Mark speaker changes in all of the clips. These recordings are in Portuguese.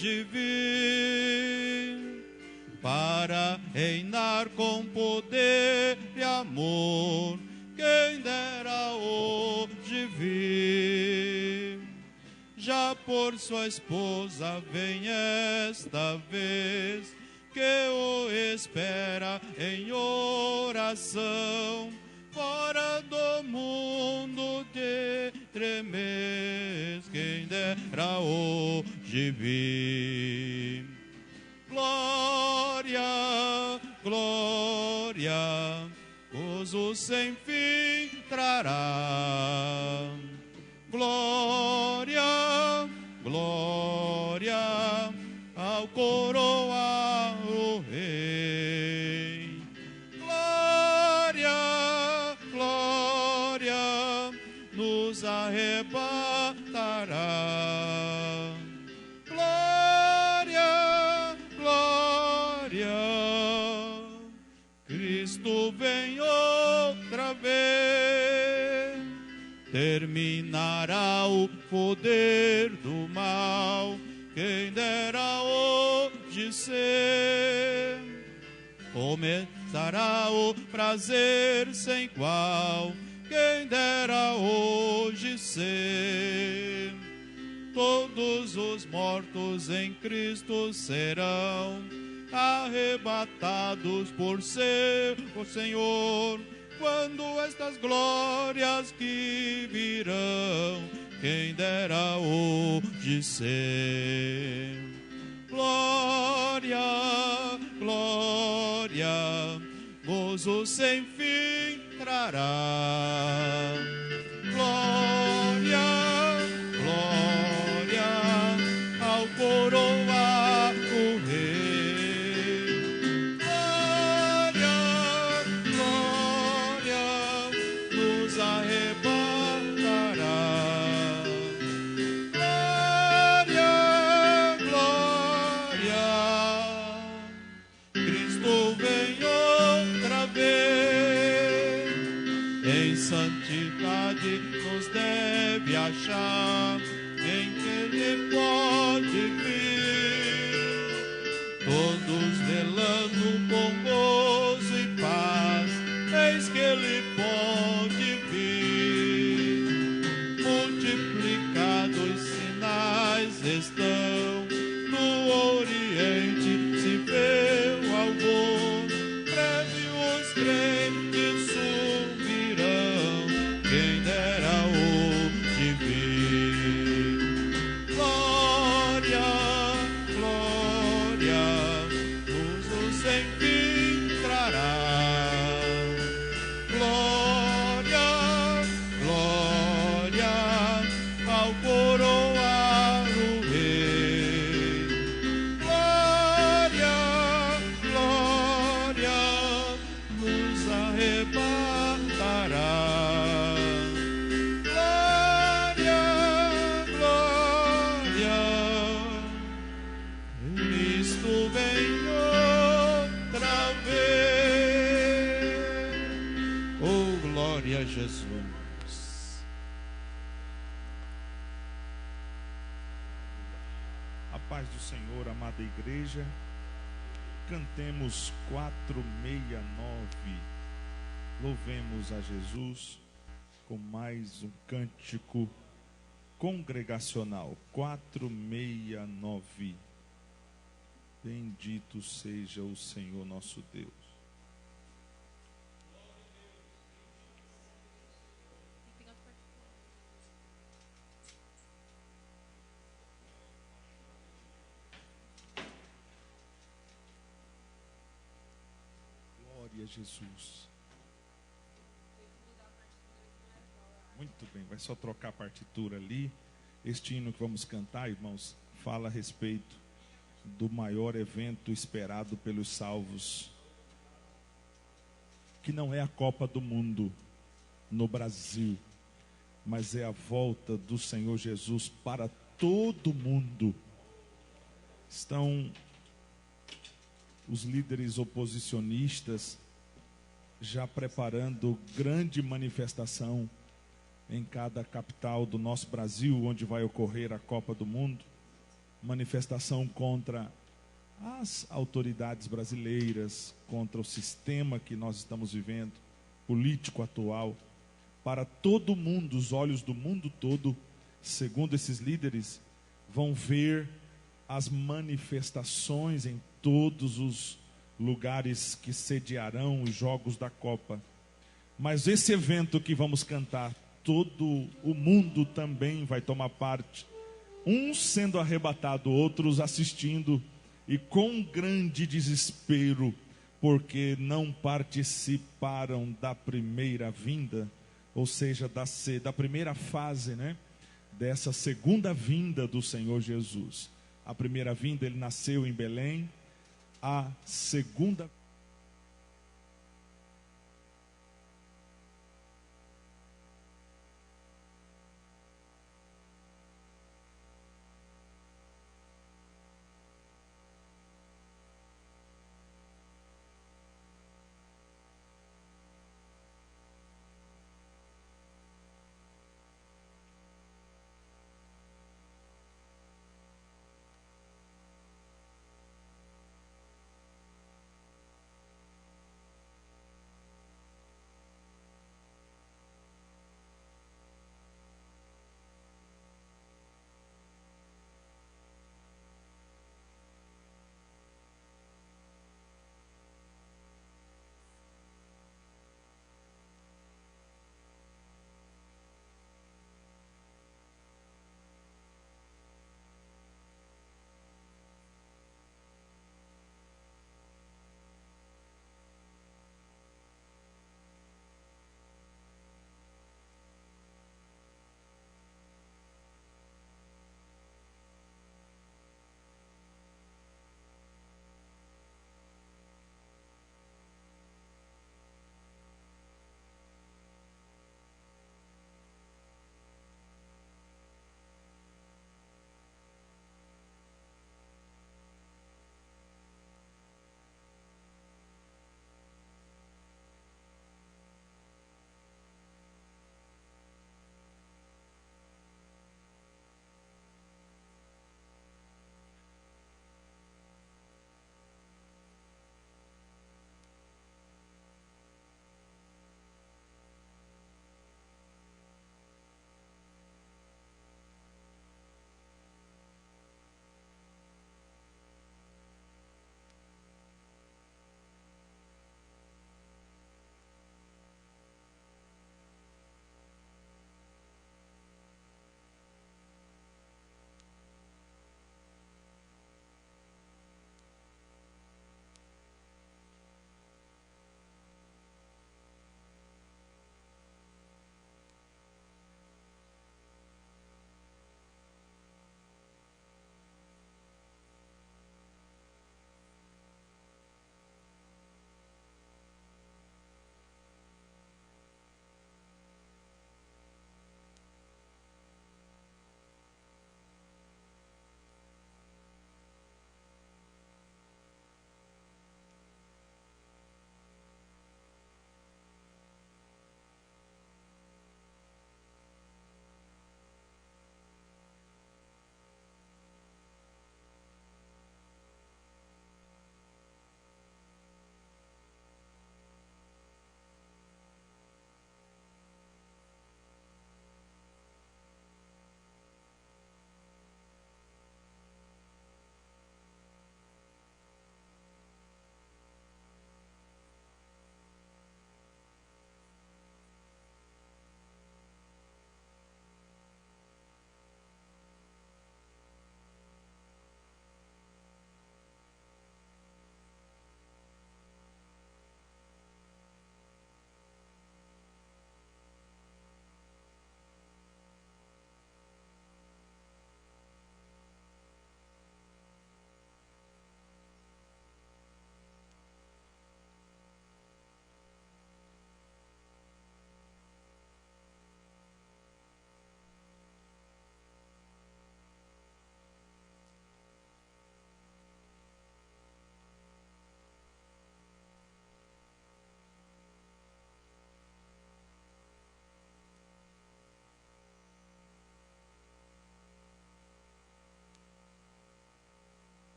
Speaker 1: hoje vir, para reinar com poder e amor. Quem dera hoje vir, já por sua esposa vem esta vez, que o espera em oração. Fora do mundo de tremes, quem dera hoje vir. Glória, glória, gozo sem fim trará. Glória, glória, ao coroar o Rei. Glória, glória, nos arrebatará. Glória, glória, Cristo vem outra vez. Terminará o poder do mal, quem dera hoje ser. Começará o prazer sem igual, quem dera hoje ser. Todos os mortos em Cristo serão arrebatados por seu Senhor. Quando estas glórias que virão, quem dera hoje ser. Glória, glória, gozo sem fim trará. Glória, glória, ao coroar o Rei. Glória, glória, nos arrebatará. Glória, glória, Cristo vem outra vez. Em santidade nos deve achar, em que Ele pode vir. Todos velando com gozo e paz, eis que Ele pode vir. Multiplicados sinais estão, no Oriente se vê o alvor. Breve os crentes subirão, quem dera hoje vir. Glória, glória, gozo sem fim trará. Glória, glória, ao coroar o Rei. Glória, glória, nos arrebatará. Glória, glória, Cristo vem outra vez. Oh, glória a Jesus.
Speaker 2: A paz do Senhor, amada igreja. Cantemos 469. Louvemos a Jesus com mais um cântico congregacional. 469. Bendito seja o Senhor nosso Deus. Glória a Jesus. Muito bem, vai só trocar a partitura ali. Este hino que vamos cantar, irmãos, fala a respeito do maior evento esperado pelos salvos, que não é a Copa do Mundo no Brasil, mas é a volta do Senhor Jesus para todo mundo. Estão os líderes oposicionistas já preparando grande manifestação em cada capital do nosso Brasil, onde vai ocorrer a Copa do Mundo. manifestação contra as autoridades brasileiras, contra o sistema que nós estamos vivendo, político atual. Para todo mundo, os olhos do mundo todo, segundo esses líderes, vão ver as manifestações em todos os lugares que sediarão os Jogos da Copa. Mas esse evento que vamos cantar, todo o mundo também vai tomar parte. Uns sendo arrebatados, outros assistindo, e com grande desespero, porque não participaram da primeira vinda, ou seja, da primeira fase, né? Dessa segunda vinda do Senhor Jesus. A primeira vinda, ele nasceu em Belém. A segunda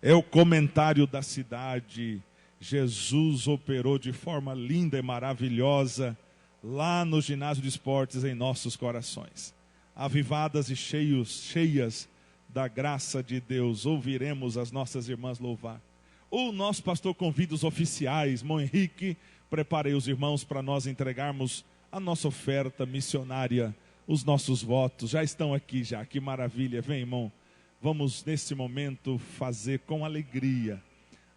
Speaker 2: é o comentário da cidade. Jesus operou de forma linda e maravilhosa lá no ginásio de esportes em nossos corações. Avivadas e cheias da graça de Deus, ouviremos as nossas irmãs louvar. O nosso pastor convida os oficiais. Irmão Henrique, preparei os irmãos para nós entregarmos a nossa oferta missionária, os nossos votos. Já estão aqui já, que maravilha. Vem, irmão, vamos nesse momento fazer com alegria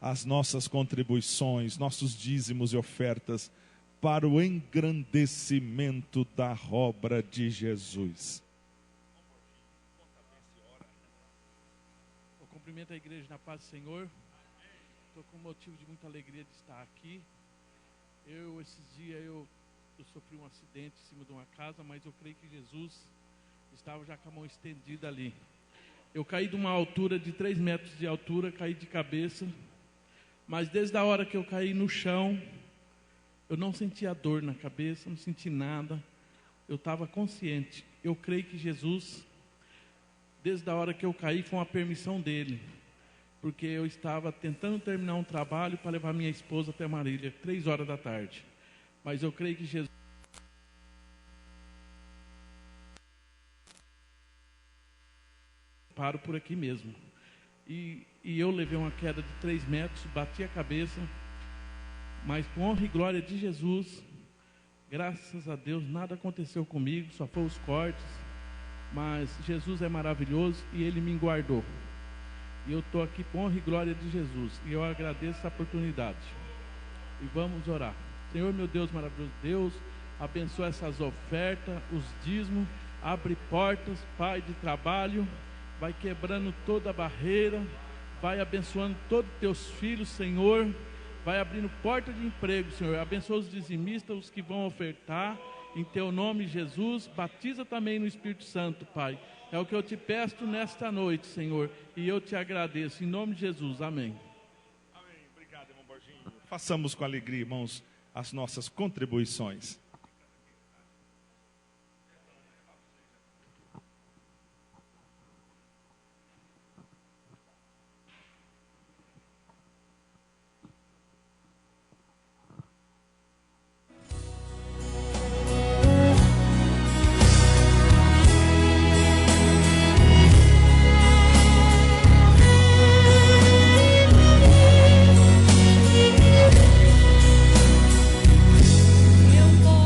Speaker 2: as nossas contribuições, nossos dízimos e ofertas para o engrandecimento da obra de Jesus.
Speaker 3: Eu cumprimento a igreja na paz do Senhor. Estou com motivo de muita alegria de estar aqui. Esses dias eu sofri um acidente em cima de uma casa, mas eu creio que Jesus estava já com a mão estendida ali. Eu caí de uma altura de 3 metros de altura, caí de cabeça, mas desde a hora que eu caí no chão, eu não sentia dor na cabeça, não senti nada, eu estava consciente. Eu creio que Jesus, desde a hora que eu caí, foi uma permissão dele, porque eu estava tentando terminar um trabalho para levar minha esposa até Marília, 3 horas da tarde. Mas eu creio que Jesus paro por aqui mesmo. E eu levei uma queda de 3 metros, bati a cabeça, mas com honra e glória de Jesus, graças a Deus, nada aconteceu comigo, só foram os cortes, mas Jesus é maravilhoso e Ele me guardou. E eu estou aqui com honra e glória de Jesus, e eu agradeço essa oportunidade. E vamos orar. Senhor, meu Deus, maravilhoso Deus, abençoa essas ofertas, os dízimos, abre portas, Pai, de trabalho, vai quebrando toda a barreira, vai abençoando todos os teus filhos, Senhor, vai abrindo porta de emprego, Senhor, abençoa os dizimistas, os que vão ofertar, em teu nome, Jesus, batiza também no Espírito Santo, Pai, é o que eu te peço nesta noite, Senhor, e eu te agradeço, em nome de Jesus, amém.
Speaker 2: Amém, obrigado, irmão Borginho. Façamos com alegria, irmãos, as nossas contribuições.
Speaker 4: Eu vou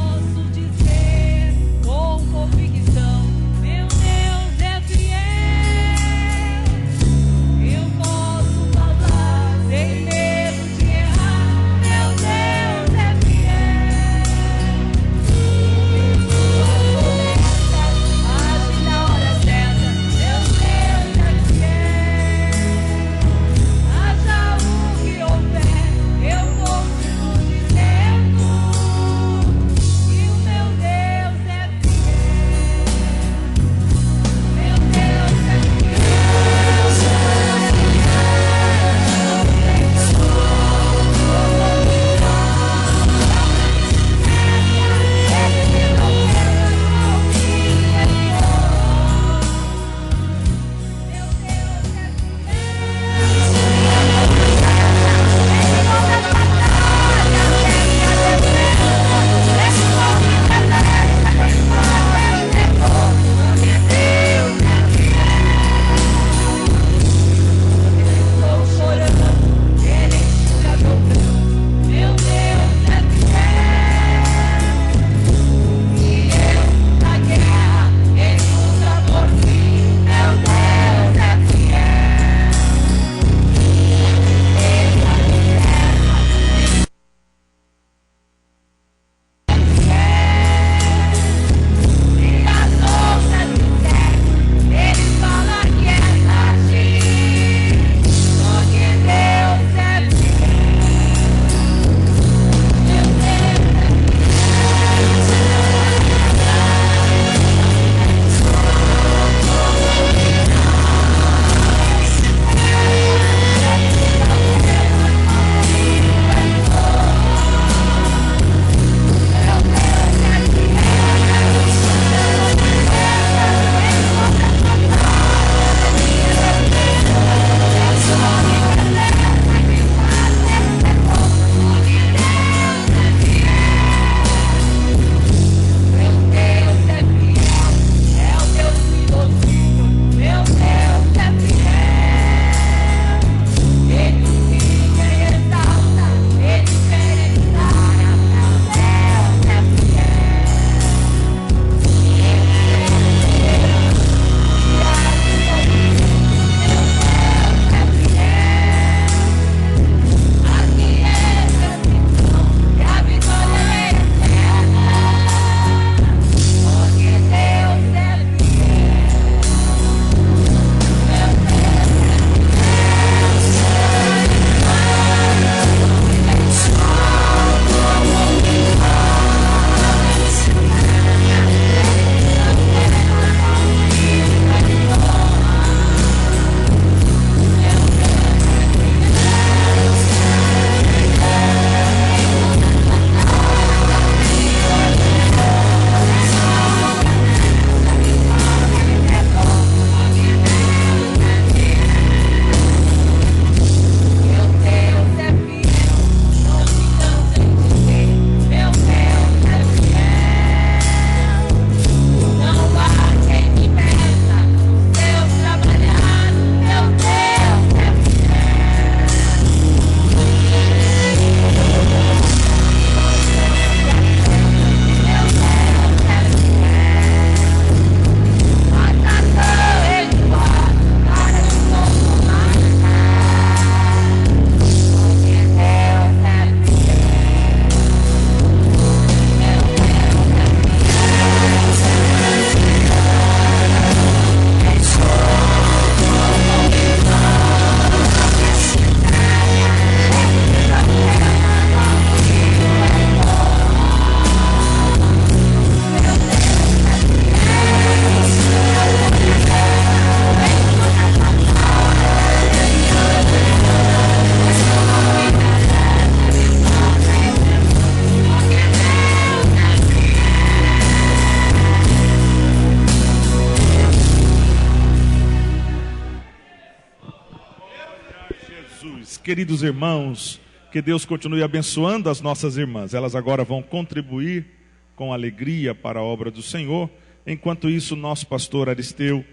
Speaker 2: queridos irmãos, que Deus continue abençoando as nossas irmãs. Elas agora vão contribuir com alegria para a obra do Senhor. Enquanto isso, nosso pastor Aristeu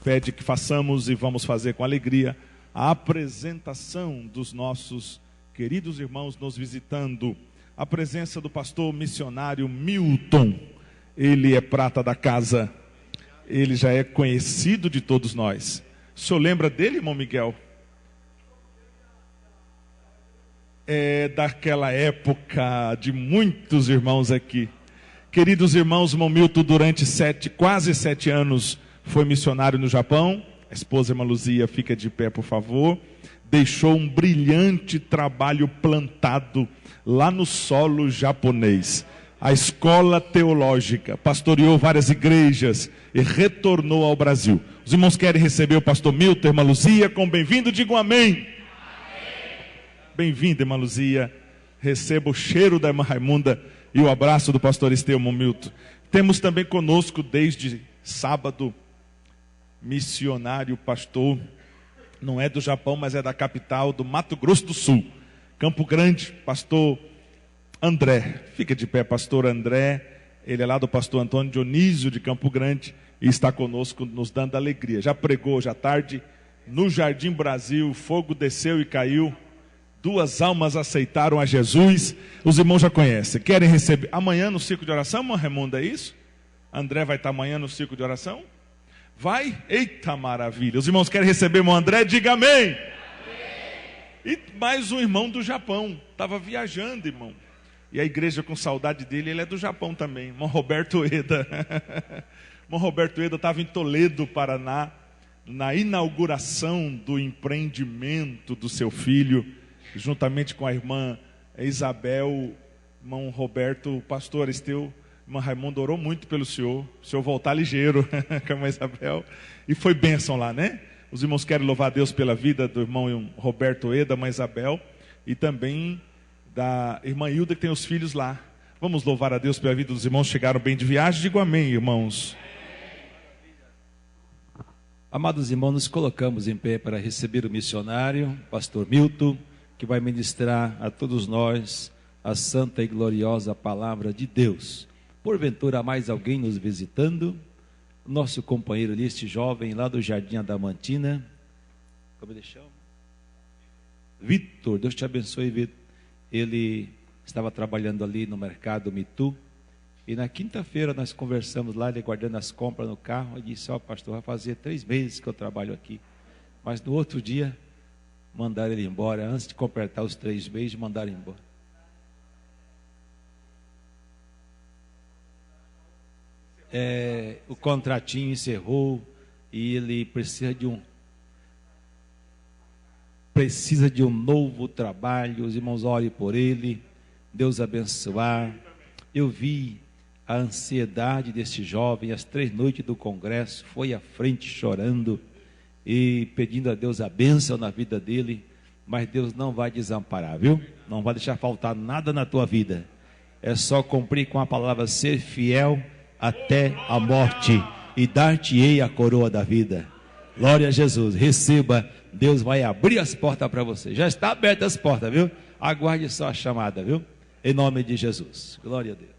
Speaker 2: pede que façamos e vamos fazer com alegria a apresentação dos nossos queridos irmãos nos visitando. A presença do pastor missionário Milton. Ele é prata da casa. Ele já é conhecido de todos nós. O senhor lembra dele, irmão Miguel? É daquela época de muitos irmãos aqui. Queridos irmãos, irmão Milton, durante quase 7 anos, foi missionário no Japão. A esposa, irmã Luzia, fica de pé, por favor. Deixou um brilhante trabalho plantado lá no solo japonês. A escola teológica, pastoreou várias igrejas e retornou ao Brasil. Os irmãos querem receber o pastor Milton, irmã Luzia, com bem-vindo, digam amém. Bem-vinda, irmã Luzia. Receba o cheiro da irmã Raimunda e o abraço do pastor Aristeu, irmão Milton. Temos também conosco desde sábado, missionário, pastor, não é do Japão, mas é da capital do Mato Grosso do Sul, Campo Grande, pastor André. Fica de pé, pastor André. Ele é lá do pastor Antônio Dionísio de Campo Grande e está conosco nos dando alegria. Já pregou hoje à tarde no Jardim Brasil, fogo desceu e caiu. 2 almas aceitaram a Jesus. Os irmãos já conhecem. Querem receber amanhã no ciclo de oração, irmão Raimundo, é isso? André vai estar amanhã no ciclo de oração? Vai? Eita maravilha. Os irmãos querem receber irmão André? Diga amém. Amém. E mais um irmão do Japão. Estava viajando, irmão. E a igreja com saudade dele, ele é do Japão também. Irmão Roberto Eda. Irmão Roberto Eda estava em Toledo, Paraná, na inauguração do empreendimento do seu filho, juntamente com a irmã Isabel, irmão Roberto, o pastor Aristeu, irmã Raimunda orou muito pelo senhor, o senhor voltar ligeiro com a irmã Isabel, e foi bênção lá, né? Os irmãos querem louvar a Deus pela vida do irmão Roberto Eda, irmã Isabel, e também da irmã Hilda, que tem os filhos lá. Vamos louvar a Deus pela vida dos irmãos, chegaram bem de viagem, digo amém, irmãos.
Speaker 4: Amados irmãos, nos colocamos em pé para receber o missionário, pastor Milton, que vai ministrar a todos nós a santa e gloriosa palavra de Deus. Porventura há mais alguém nos visitando? Nosso companheiro ali, este jovem lá do Jardim Adamantina, como ele chama? Vitor, Deus te abençoe, Vitor. Ele estava trabalhando ali no mercado Mitu, e na quinta-feira nós conversamos lá, ele guardando as compras no carro, e disse, pastor, vai fazer 3 meses que eu trabalho aqui, mas no outro dia mandaram ele embora, antes de completar os 3 meses, mandaram embora. O contratinho encerrou, e ele precisa de um novo trabalho. Os irmãos orem por ele, Deus abençoar. Eu vi a ansiedade desse jovem, as 3 noites do congresso, foi à frente chorando e pedindo a Deus a bênção na vida dele, mas Deus não vai desamparar, viu? Não vai deixar faltar nada na tua vida, é só cumprir com a palavra, ser fiel até a morte, e dar-te-ei a coroa da vida. Glória a Jesus, receba, Deus vai abrir as portas para você, já está abertas as portas, viu? Aguarde só a chamada, viu? Em nome de Jesus, glória a Deus.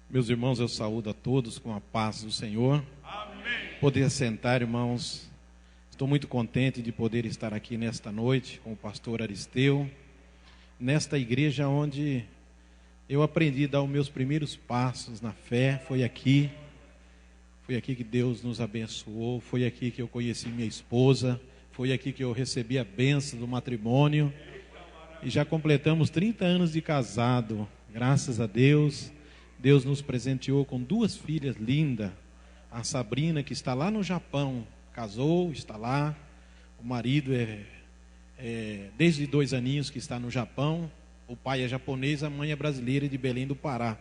Speaker 1: Meus irmãos, eu saúdo a todos com a paz do Senhor. Amém. Poder sentar, irmãos. Estou muito contente de poder estar aqui nesta noite com o pastor Aristeu, nesta igreja onde eu aprendi a dar os meus primeiros passos na fé. Foi aqui que Deus nos abençoou, foi aqui que eu conheci minha esposa, foi aqui que eu recebi a bênção do matrimônio, e já completamos 30 anos de casado, graças a Deus. Deus nos presenteou com 2 filhas lindas. A Sabrina, que está lá no Japão, casou, está lá. O marido desde 2 aninhos que está no Japão. O pai é japonês, a mãe é brasileira, de Belém do Pará.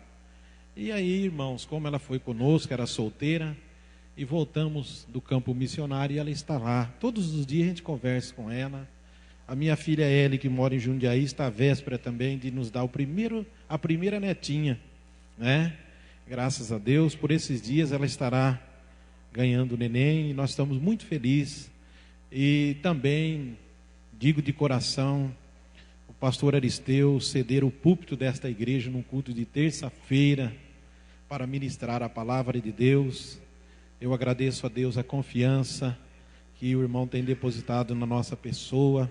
Speaker 1: E aí, irmãos, como ela foi conosco, era solteira, e voltamos do campo missionário, e ela está lá. Todos os dias a gente conversa com ela. A minha filha Ellie, que mora em Jundiaí, está à véspera também de nos dar a primeira netinha, né? Graças a Deus, por esses dias ela estará ganhando o neném, e nós estamos muito felizes E também digo de coração, o pastor Aristeu ceder o púlpito desta igreja num culto de terça-feira para ministrar a palavra de Deus. Eu agradeço a Deus a confiança que o irmão tem depositado na nossa pessoa.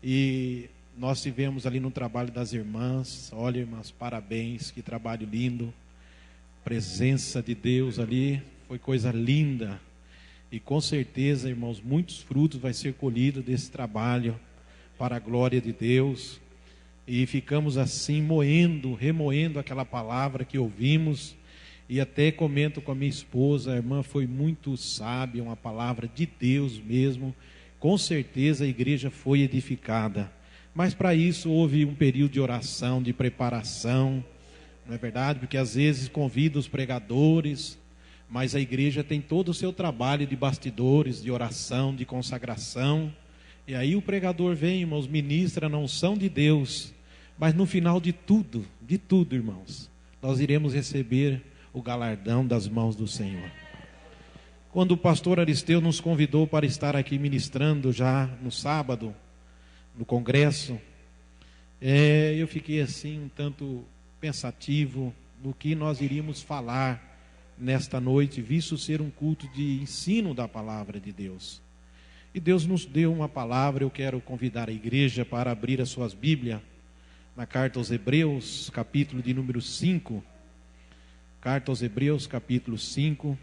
Speaker 1: E nós tivemos ali no trabalho das irmãs. Olha, irmãs, parabéns, que trabalho lindo. Presença de Deus ali, foi coisa linda. E com certeza, irmãos, muitos frutos vai ser colhido desse trabalho para a glória de Deus. E ficamos assim remoendo aquela palavra que ouvimos. E até comento com a minha esposa, a irmã foi muito sábia, uma palavra de Deus mesmo. Com certeza a igreja foi edificada. Mas para isso houve um período de oração, de preparação, não é verdade? Porque às vezes convida os pregadores, mas a igreja tem todo o seu trabalho de bastidores, de oração, de consagração. E aí o pregador vem, irmãos, ministra na unção de Deus. Mas no final de tudo, irmãos, nós iremos receber o galardão das mãos do Senhor. Quando o pastor Aristeu nos convidou para estar aqui ministrando já no sábado, no congresso, eu fiquei assim um tanto pensativo no que nós iríamos falar nesta noite, visto ser um culto de ensino da palavra de Deus. E Deus nos deu uma palavra. Eu quero convidar a igreja para abrir as suas Bíblias na carta aos Hebreus, capítulo de número 5. Carta aos Hebreus, capítulo 5,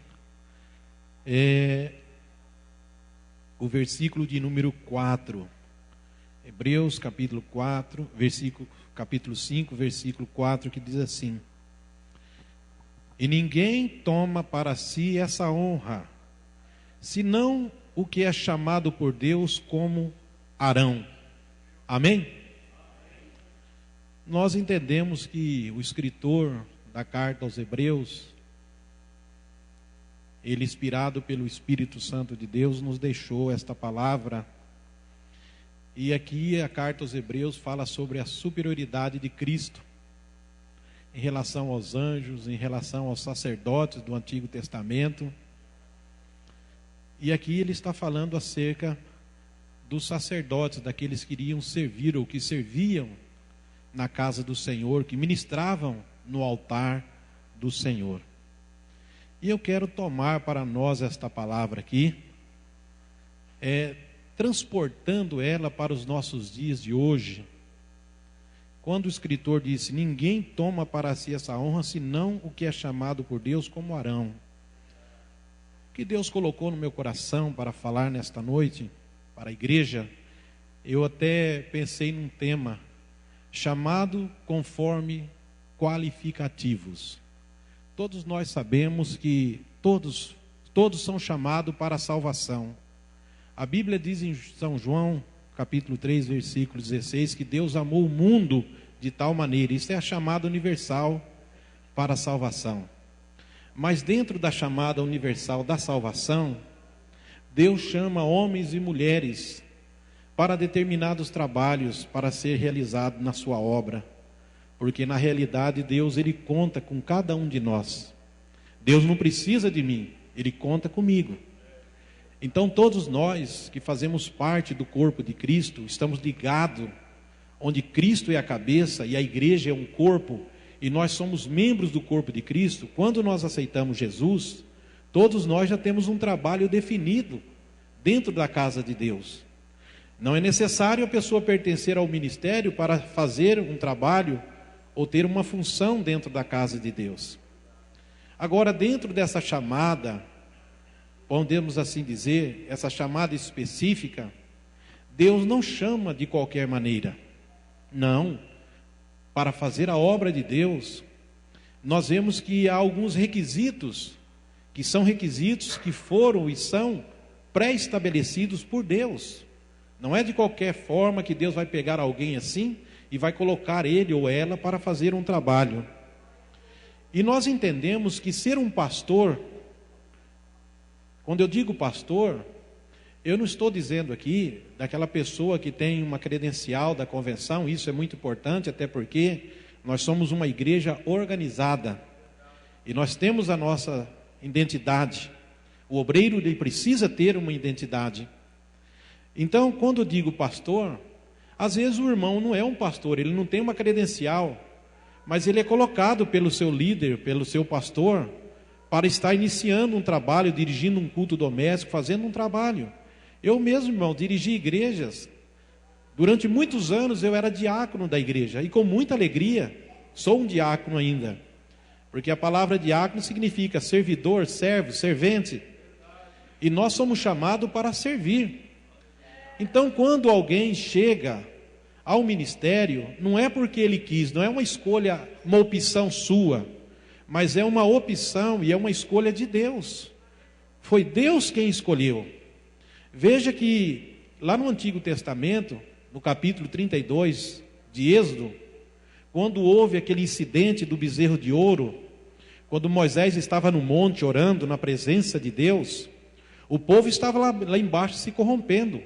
Speaker 1: o versículo de número 4. Hebreus, capítulo 5, versículo 4, que diz assim: E ninguém toma para si essa honra, senão o que é chamado por Deus como Arão. Amém? Nós entendemos que o escritor da carta aos Hebreus, ele, inspirado pelo Espírito Santo de Deus, nos deixou esta palavra. E aqui a carta aos Hebreus fala sobre a superioridade de Cristo em relação aos anjos, em relação aos sacerdotes do Antigo Testamento. E aqui ele está falando acerca dos sacerdotes, daqueles que iriam servir ou que serviam na casa do Senhor, que ministravam no altar do Senhor. E eu quero tomar para nós esta palavra aqui, transportando ela para os nossos dias de hoje. Quando o escritor disse: ninguém toma para si essa honra, senão o que é chamado por Deus como Arão. O que Deus colocou no meu coração para falar nesta noite, para a igreja, eu até pensei num tema, chamado conforme qualificativos. Todos nós sabemos que todos são chamados para a salvação. A Bíblia diz em São João, capítulo 3, versículo 16, que Deus amou o mundo de tal maneira. Isso é a chamada universal para a salvação. Mas dentro da chamada universal da salvação, Deus chama homens e mulheres para determinados trabalhos para ser realizado na sua obra. Porque na realidade Deus, Ele conta com cada um de nós. Deus não precisa de mim, Ele conta comigo. Então todos nós que fazemos parte do corpo de Cristo, estamos ligados, onde Cristo é a cabeça e a igreja é um corpo, e nós somos membros do corpo de Cristo. Quando nós aceitamos Jesus, todos nós já temos um trabalho definido dentro da casa de Deus. Não é necessário a pessoa pertencer ao ministério para fazer um trabalho ou ter uma função dentro da casa de Deus. Agora, dentro dessa chamada, podemos assim dizer, essa chamada específica, Deus não chama de qualquer maneira. Não. Para fazer a obra de Deus, nós vemos que há alguns requisitos, que são requisitos que foram e são pré-estabelecidos por Deus. Não é de qualquer forma que Deus vai pegar alguém assim e vai colocar ele ou ela para fazer um trabalho. E nós entendemos que ser um pastor, quando eu digo pastor, eu não estou dizendo aqui daquela pessoa que tem uma credencial da convenção. Isso é muito importante, até porque nós somos uma igreja organizada e nós temos a nossa identidade. O obreiro, ele precisa ter uma identidade. Então, quando eu digo pastor, às vezes o irmão não é um pastor, ele não tem uma credencial, mas ele é colocado pelo seu líder, pelo seu pastor, para estar iniciando um trabalho, dirigindo um culto doméstico, fazendo um trabalho. Eu mesmo, irmão, dirigi igrejas. Durante muitos anos eu era diácono da igreja, e com muita alegria, sou um diácono ainda. Porque a palavra diácono significa servidor, servo, servente. E nós somos chamados para servir. Então, quando alguém chega ao ministério, não é porque ele quis, não é uma escolha, uma opção sua, mas é uma opção e é uma escolha de Deus. Foi Deus quem escolheu. Veja que lá no Antigo Testamento, no capítulo 32 de Êxodo, quando houve aquele incidente do bezerro de ouro, quando Moisés estava no monte orando na presença de Deus, o povo estava lá embaixo se corrompendo.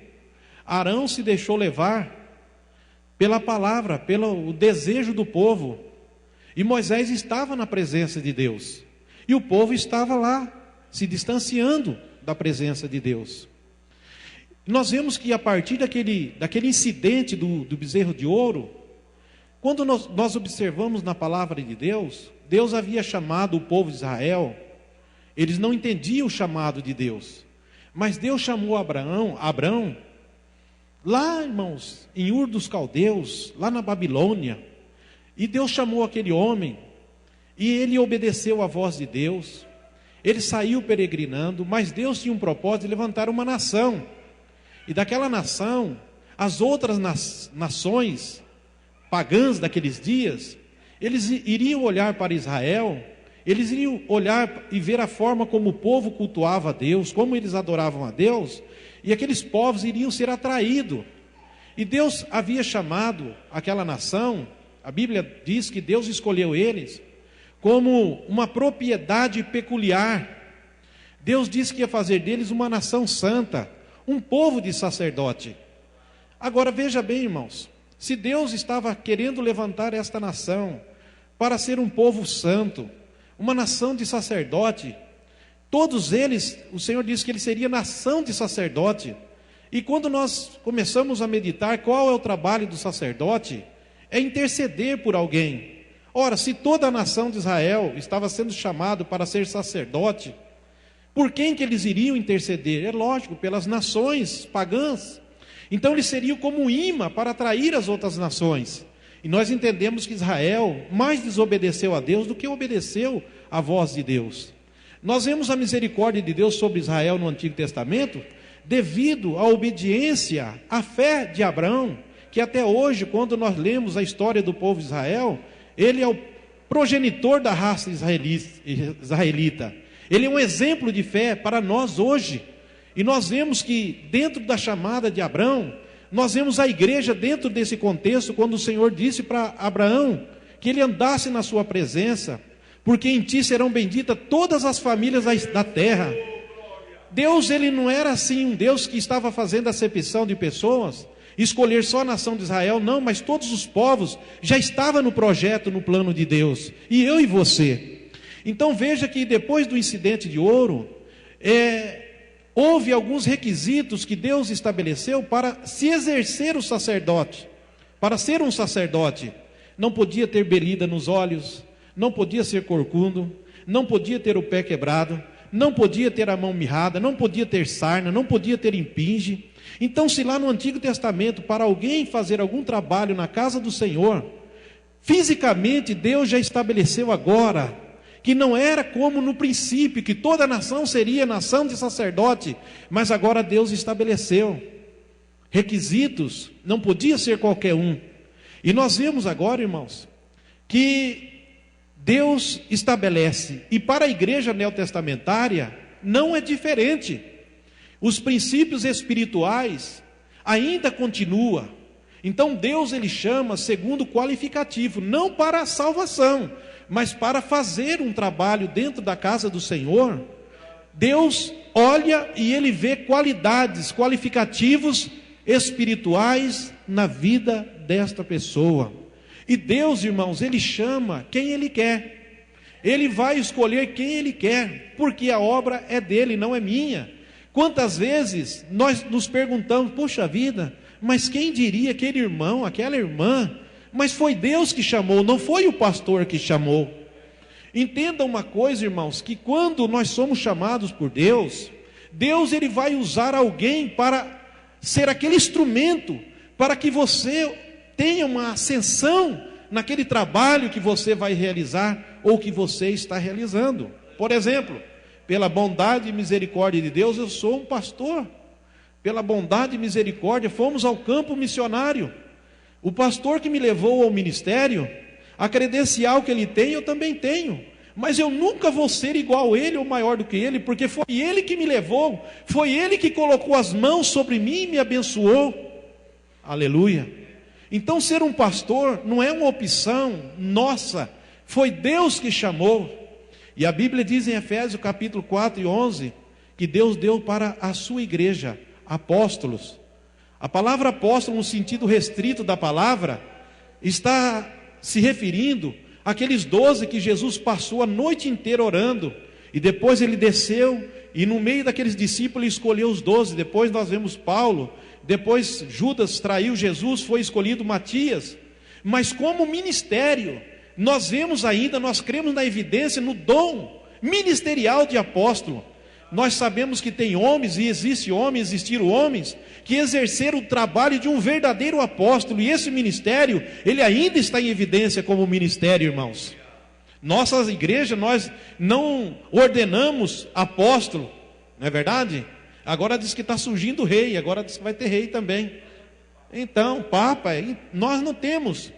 Speaker 1: Arão se deixou levar pela palavra, pelo desejo do povo. E Moisés estava na presença de Deus. E o povo estava lá, se distanciando da presença de Deus. Nós vemos que a partir daquele incidente do bezerro de ouro, quando nós observamos na palavra de Deus, Deus havia chamado o povo de Israel, eles não entendiam o chamado de Deus, mas Deus chamou Abrão, lá, irmãos, em Ur dos Caldeus, lá na Babilônia, e Deus chamou aquele homem, e ele obedeceu à voz de Deus, ele saiu peregrinando, mas Deus tinha um propósito de levantar uma nação, e daquela nação, as outras nações pagãs daqueles dias, eles iriam olhar para Israel, eles iriam olhar e ver a forma como o povo cultuava a Deus, como eles adoravam a Deus, e aqueles povos iriam ser atraídos. E Deus havia chamado aquela nação, a Bíblia diz que Deus escolheu eles como uma propriedade peculiar. Deus disse que ia fazer deles uma nação santa, um povo de sacerdote. Agora veja bem, irmãos, se Deus estava querendo levantar esta nação para ser um povo santo, uma nação de sacerdote, todos eles, o Senhor disse que ele seria nação de sacerdote. E quando nós começamos a meditar qual é o trabalho do sacerdote, é interceder por alguém. Ora, se toda a nação de Israel estava sendo chamado para ser sacerdote, por quem que eles iriam interceder? É lógico, pelas nações pagãs. Então eles seriam como um imã para atrair as outras nações. E nós entendemos que Israel mais desobedeceu a Deus do que obedeceu à voz de Deus. Nós vemos a misericórdia de Deus sobre Israel no Antigo Testamento, devido à obediência, à fé de Abraão, que até hoje, quando nós lemos a história do povo de Israel, ele é o progenitor da raça israelita. Ele é um exemplo de fé para nós hoje. E nós vemos que dentro da chamada de Abraão, nós vemos a igreja dentro desse contexto, quando o Senhor disse para Abraão que ele andasse na sua presença, porque em ti serão benditas todas as famílias da terra. Deus, ele não era assim um Deus que estava fazendo acepção de pessoas, escolher só a nação de Israel, não, mas todos os povos já estavam no projeto, no plano de Deus, e eu e você. Então veja que depois do incidente de ouro, houve alguns requisitos que Deus estabeleceu para se exercer o sacerdote, para ser um sacerdote. Não podia ter berida nos olhos, não podia ser corcundo, não podia ter o pé quebrado, não podia ter a mão mirrada, não podia ter sarna, não podia ter impinge. Então, se lá no Antigo Testamento, para alguém fazer algum trabalho na casa do Senhor, fisicamente Deus já estabeleceu agora, que não era como no princípio, que toda nação seria nação de sacerdote, mas agora Deus estabeleceu requisitos, não podia ser qualquer um. E nós vemos agora, irmãos, que Deus estabelece, e para a igreja neotestamentária não é diferente. Os princípios espirituais ainda continuam. Então Deus, ele chama segundo qualificativo, não para a salvação, mas para fazer um trabalho dentro da casa do Senhor. Deus olha e ele vê qualidades, qualificativos espirituais na vida desta pessoa. E Deus, irmãos, ele chama quem ele quer. Ele vai escolher quem ele quer, porque a obra é dele, não é minha. Quantas vezes nós nos perguntamos, poxa vida, mas quem diria aquele irmão, aquela irmã? Mas foi Deus que chamou, não foi o pastor que chamou. Entenda uma coisa, irmãos, que quando nós somos chamados por Deus, Deus ele vai usar alguém para ser aquele instrumento, para que você tenha uma ascensão naquele trabalho que você vai realizar, ou que você está realizando. Por exemplo, pela bondade e misericórdia de Deus, eu sou um pastor. Pela bondade e misericórdia, fomos ao campo missionário. O pastor que me levou ao ministério, a credencial que ele tem, eu também tenho. Mas eu nunca vou ser igual a ele ou maior do que ele, porque foi ele que me levou, foi ele que colocou as mãos sobre mim e me abençoou. Aleluia. Então ser um pastor não é uma opção nossa, foi Deus que chamou. E a Bíblia diz em Efésios capítulo 4 e 11, que Deus deu para a sua igreja apóstolos. A palavra apóstolo, no sentido restrito da palavra, está se referindo àqueles 12 que Jesus passou a noite inteira orando, e depois ele desceu, e no meio daqueles discípulos ele escolheu os 12, depois nós vemos Paulo, depois Judas traiu Jesus, foi escolhido Matias. Mas como ministério, nós vemos ainda, nós cremos na evidência, no dom ministerial de apóstolo. Nós sabemos que tem homens, e existiram homens, que exerceram o trabalho de um verdadeiro apóstolo, e esse ministério, ele ainda está em evidência como ministério, irmãos. Nossa igreja, nós não ordenamos apóstolo, não é verdade? Agora diz que está surgindo rei, agora diz que vai ter rei também. Então, papa, nós não temos.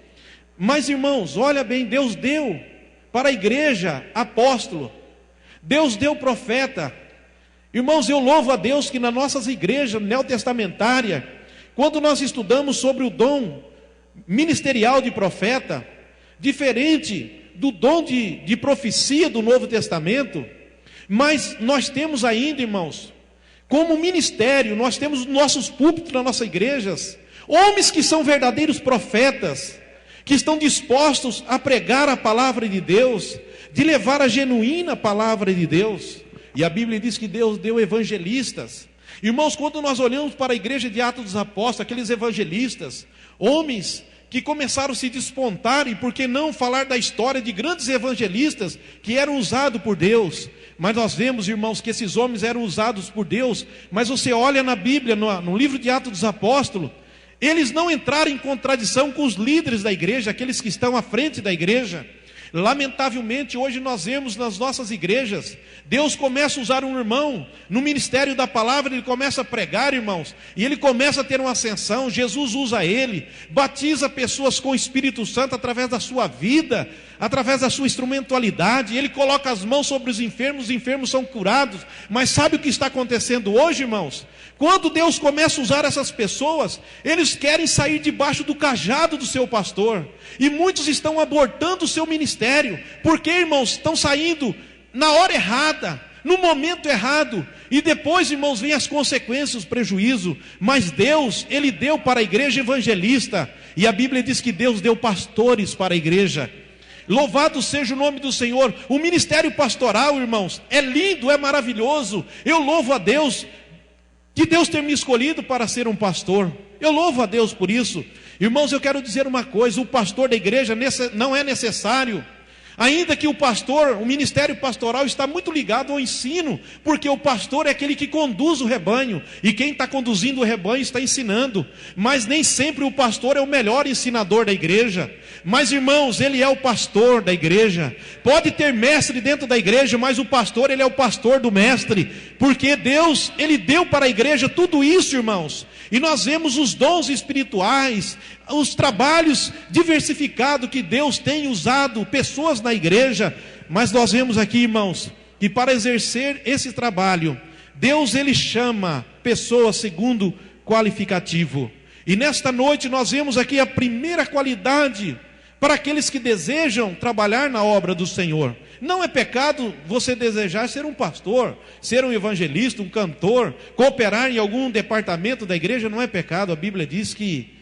Speaker 1: Mas irmãos, olha bem, Deus deu para a igreja apóstolo, Deus deu profeta. Irmãos, eu louvo a Deus que nas nossas igrejas neotestamentárias, quando nós estudamos sobre o dom ministerial de profeta, diferente do dom de profecia do Novo Testamento, mas nós temos ainda, irmãos, como ministério, nós temos nossos púlpitos nas nossas igrejas, homens que são verdadeiros profetas, que estão dispostos a pregar a palavra de Deus, de levar a genuína palavra de Deus. E a Bíblia diz que Deus deu evangelistas. Irmãos, quando nós olhamos para a igreja de Atos dos Apóstolos, aqueles evangelistas, homens que começaram a se despontar, e por que não falar da história de grandes evangelistas que eram usados por Deus. Mas nós vemos, irmãos, que esses homens eram usados por Deus, mas você olha na Bíblia, no livro de Atos dos Apóstolos, eles não entraram em contradição com os líderes da igreja, aqueles que estão à frente da igreja. Lamentavelmente, hoje nós vemos nas nossas igrejas, Deus começa a usar um irmão, no ministério da palavra, ele começa a pregar, irmãos, e ele começa a ter uma ascensão, Jesus usa ele, batiza pessoas com o Espírito Santo através da sua vida, através da sua instrumentalidade, ele coloca as mãos sobre os enfermos são curados. Mas sabe o que está acontecendo hoje, irmãos? Quando Deus começa a usar essas pessoas, eles querem sair debaixo do cajado do seu pastor, e muitos estão abortando o seu ministério, porque, irmãos, estão saindo na hora errada, no momento errado, e depois, irmãos, vem as consequências, o prejuízo. Mas Deus, ele deu para a igreja evangelista, e a Bíblia diz que Deus deu pastores para a igreja. Louvado seja o nome do Senhor. O ministério pastoral, irmãos, é lindo, é maravilhoso. Eu louvo a Deus de Deus ter me escolhido para ser um pastor. Eu louvo a Deus por isso. Irmãos, eu quero dizer uma coisa: o pastor da igreja não é necessário. Ainda que o ministério pastoral está muito ligado ao ensino, porque o pastor é aquele que conduz o rebanho, e quem está conduzindo o rebanho está ensinando. Mas nem sempre o pastor é o melhor ensinador da igreja. Mas, irmãos, ele é o pastor da igreja. Pode ter mestre dentro da igreja, mas o pastor, ele é o pastor do mestre, porque Deus, ele deu para a igreja tudo isso, irmãos. E nós vemos os dons espirituais, os trabalhos diversificados que Deus tem usado pessoas na igreja. Mas nós vemos aqui, irmãos, que para exercer esse trabalho, Deus, ele chama pessoas segundo qualificativo. E nesta noite nós vemos aqui a primeira qualidade para aqueles que desejam trabalhar na obra do Senhor. Não é pecado você desejar ser um pastor, ser um evangelista, um cantor, cooperar em algum departamento da igreja, não é pecado. A Bíblia diz que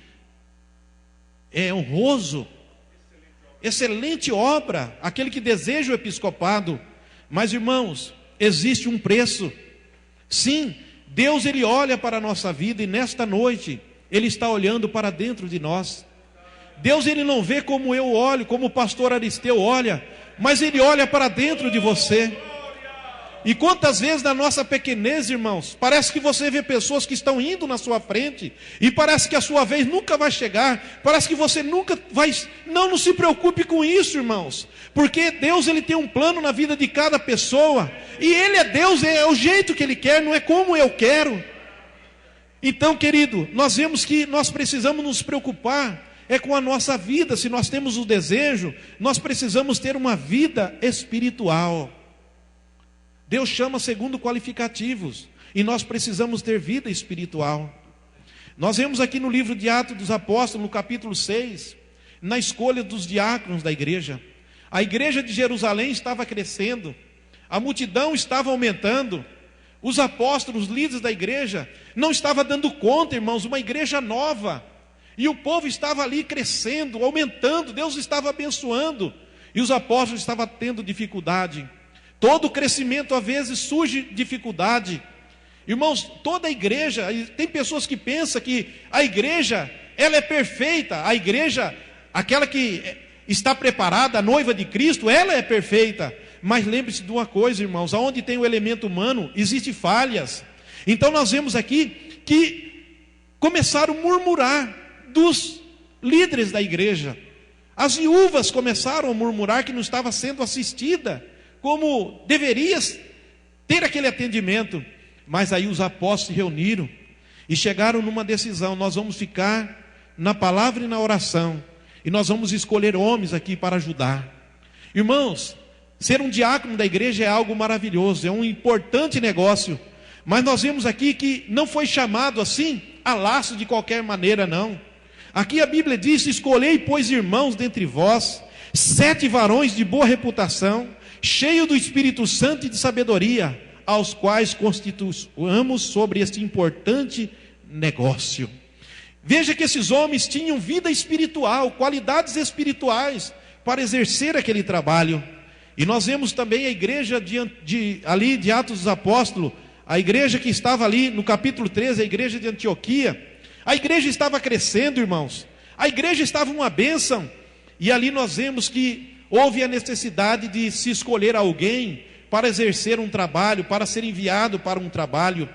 Speaker 1: é honroso, excelente obra, aquele que deseja o episcopado. Mas, irmãos, existe um preço. Sim, Deus, Ele olha para a nossa vida, e nesta noite Ele está olhando para dentro de nós. Deus, Ele não vê como eu olho, como o pastor Aristeu olha, mas Ele olha para dentro de você. E quantas vezes na nossa pequenez, irmãos, parece que você vê pessoas que estão indo na sua frente, e parece que a sua vez nunca vai chegar, parece que você nunca vai... Não se preocupe com isso, irmãos, porque Deus, Ele tem um plano na vida de cada pessoa, e Ele é Deus, é o jeito que Ele quer, não é como eu quero. Então, querido, nós vemos que nós precisamos nos preocupar com a nossa vida. Se nós temos o desejo, nós precisamos ter uma vida espiritual. Deus chama segundo qualificativos, e nós precisamos ter vida espiritual. Nós vemos aqui no livro de Atos dos Apóstolos, no capítulo 6, na escolha dos diáconos da igreja. A igreja de Jerusalém estava crescendo, a multidão estava aumentando, os apóstolos, os líderes da igreja, não estavam dando conta, irmãos, uma igreja nova, e o povo estava ali crescendo, aumentando, Deus estava abençoando, e os apóstolos estavam tendo dificuldade. Todo crescimento, às vezes, surge dificuldade. Irmãos, toda a igreja, tem pessoas que pensam que a igreja, ela é perfeita. A igreja, aquela que está preparada, a noiva de Cristo, ela é perfeita. Mas lembre-se de uma coisa, irmãos, aonde tem o elemento humano, existem falhas. Então nós vemos aqui que começaram a murmurar dos líderes da igreja. As viúvas começaram a murmurar que não estava sendo assistida como deveria ter aquele atendimento. Mas aí os apóstolos se reuniram e chegaram numa decisão: nós vamos ficar na palavra e na oração, e nós vamos escolher homens aqui para ajudar. Irmãos, ser um diácono da igreja é algo maravilhoso, é um importante negócio, mas nós vemos aqui que não foi chamado assim a laço de qualquer maneira, não. Aqui a Bíblia diz: escolhei, pois, irmãos dentre vós 7 varões de boa reputação, cheio do Espírito Santo e de sabedoria, aos quais constituamos sobre este importante negócio. Veja que esses homens tinham vida espiritual, qualidades espirituais para exercer aquele trabalho. E nós vemos também a igreja ali de Atos dos Apóstolos, a igreja que estava ali no capítulo 13, a igreja de Antioquia. A igreja estava crescendo, irmãos, a igreja estava uma bênção, e ali nós vemos que houve a necessidade de se escolher alguém para exercer um trabalho, para ser enviado para um trabalho.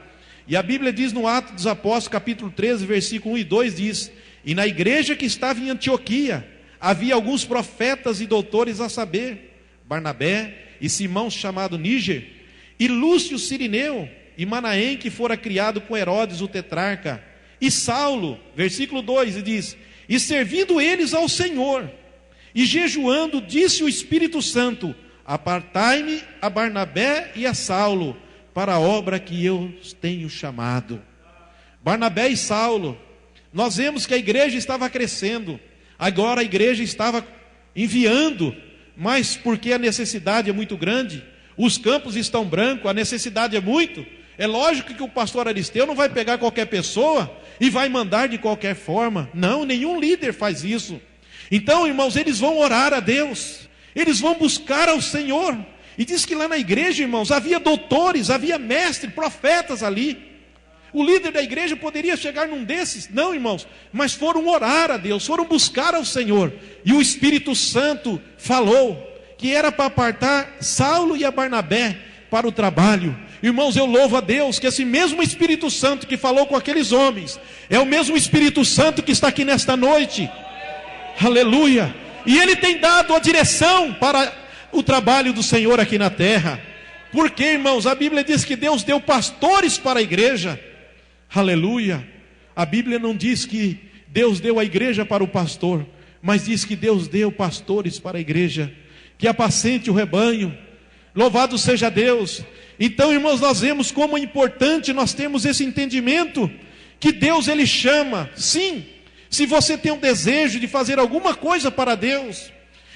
Speaker 1: E a Bíblia diz no Atos dos Apóstolos, capítulo 13, versículo 1 e 2, diz: e na igreja que estava em Antioquia, havia alguns profetas e doutores, a saber, Barnabé e Simão chamado Níger, e Lúcio Cirineu, e Manaém, que fora criado com Herodes o tetrarca, e Saulo, versículo 2, e diz: e servindo eles ao Senhor, e jejuando, disse o Espírito Santo: apartai-me a Barnabé e a Saulo para a obra que eu tenho chamado. Barnabé e Saulo, nós vemos que a igreja estava crescendo, agora a igreja estava enviando, mas porque a necessidade é muito grande, os campos estão brancos, a necessidade é muito. É lógico que o pastor Aristeu não vai pegar qualquer pessoa e vai mandar de qualquer forma. Não, nenhum líder faz isso. Então, irmãos, eles vão orar a Deus, eles vão buscar ao Senhor. E diz que lá na igreja, irmãos, havia doutores, havia mestres, profetas ali. O líder da igreja poderia chegar num desses? Não, irmãos, mas foram orar a Deus, foram buscar ao Senhor. E o Espírito Santo falou que era para apartar Saulo e a Barnabé para o trabalho. Irmãos, eu louvo a Deus que esse mesmo Espírito Santo que falou com aqueles homens é o mesmo Espírito Santo que está aqui nesta noite. Aleluia. E Ele tem dado a direção para o trabalho do Senhor aqui na terra. Porque, irmãos, a Bíblia diz que Deus deu pastores para a igreja. Aleluia. A Bíblia não diz que Deus deu a igreja para o pastor, mas diz que Deus deu pastores para a igreja, que apacente o rebanho. Louvado seja Deus. Então, irmãos, nós vemos como é importante nós termos esse entendimento, que Deus, Ele chama. Sim, se você tem um desejo de fazer alguma coisa para Deus,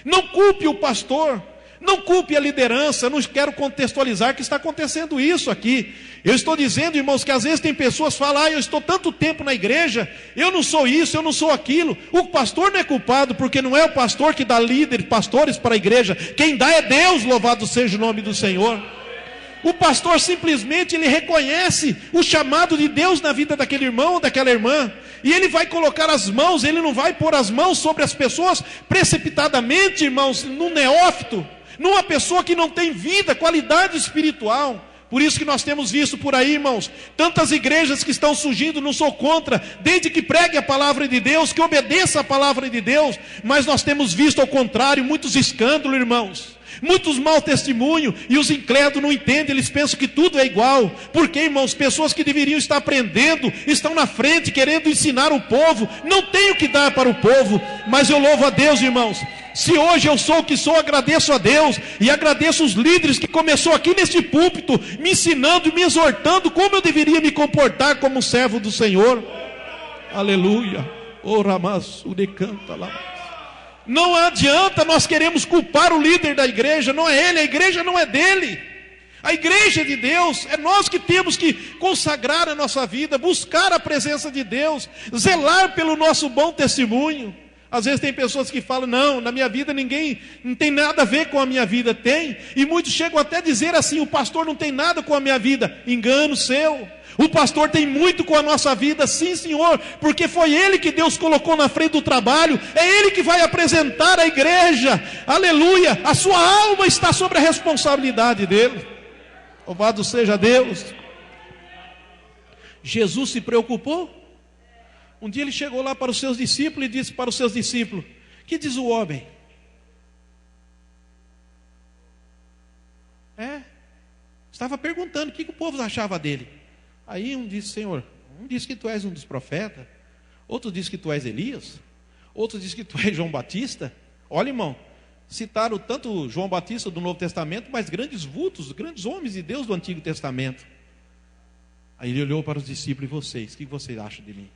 Speaker 1: não culpe o pastor, não culpe a liderança. Não quero contextualizar que está acontecendo isso aqui. Eu estou dizendo, irmãos, que às vezes tem pessoas que falam: eu estou tanto tempo na igreja, eu não sou isso, eu não sou aquilo. O pastor não é culpado, porque não é o pastor que dá líderes, pastores para a igreja. Quem dá é Deus, louvado seja o nome do Senhor. O pastor simplesmente ele reconhece o chamado de Deus na vida daquele irmão ou daquela irmã. E ele vai colocar as mãos, ele não vai pôr as mãos sobre as pessoas precipitadamente, irmãos, num neófito, numa pessoa que não tem vida, qualidade espiritual. Por isso que nós temos visto por aí, irmãos, tantas igrejas que estão surgindo, não sou contra, desde que pregue a palavra de Deus, que obedeça a palavra de Deus, mas nós temos visto ao contrário, muitos escândalos, irmãos, muitos maus testemunhos, e os incrédulos não entendem, eles pensam que tudo é igual, porque, irmãos, pessoas que deveriam estar aprendendo, estão na frente, querendo ensinar o povo, não tem o que dar para o povo, mas eu louvo a Deus, irmãos. Se hoje eu sou o que sou, agradeço a Deus, e agradeço os líderes que começou aqui neste púlpito, me ensinando e me exortando como eu deveria me comportar como um servo do Senhor. Aleluia. Não adianta nós queremos culpar o líder da igreja, não é ele, a igreja não é dele. A igreja é de Deus, é nós que temos que consagrar a nossa vida, buscar a presença de Deus, zelar pelo nosso bom testemunho. Às vezes tem pessoas que falam, não, na minha vida ninguém, não tem nada a ver com a minha vida. Tem, e muitos chegam até a dizer assim, o pastor não tem nada com a minha vida. Engano seu. O pastor tem muito com a nossa vida, sim senhor, porque foi ele que Deus colocou na frente do trabalho, é ele que vai apresentar a igreja, aleluia, a sua alma está sobre a responsabilidade dele. Louvado seja Deus. Jesus se preocupou. Um dia ele chegou lá para os seus discípulos e disse para os seus discípulos, que diz o homem? Estava perguntando o que o povo achava dele. Aí um disse, Senhor, um disse que tu és um dos profetas, outro disse que tu és Elias, outro disse que tu és João Batista. Olha, irmão, citaram tanto João Batista do Novo Testamento, mas grandes vultos, grandes homens de Deus do Antigo Testamento. Aí ele olhou para os discípulos, e vocês, o que vocês acham de mim?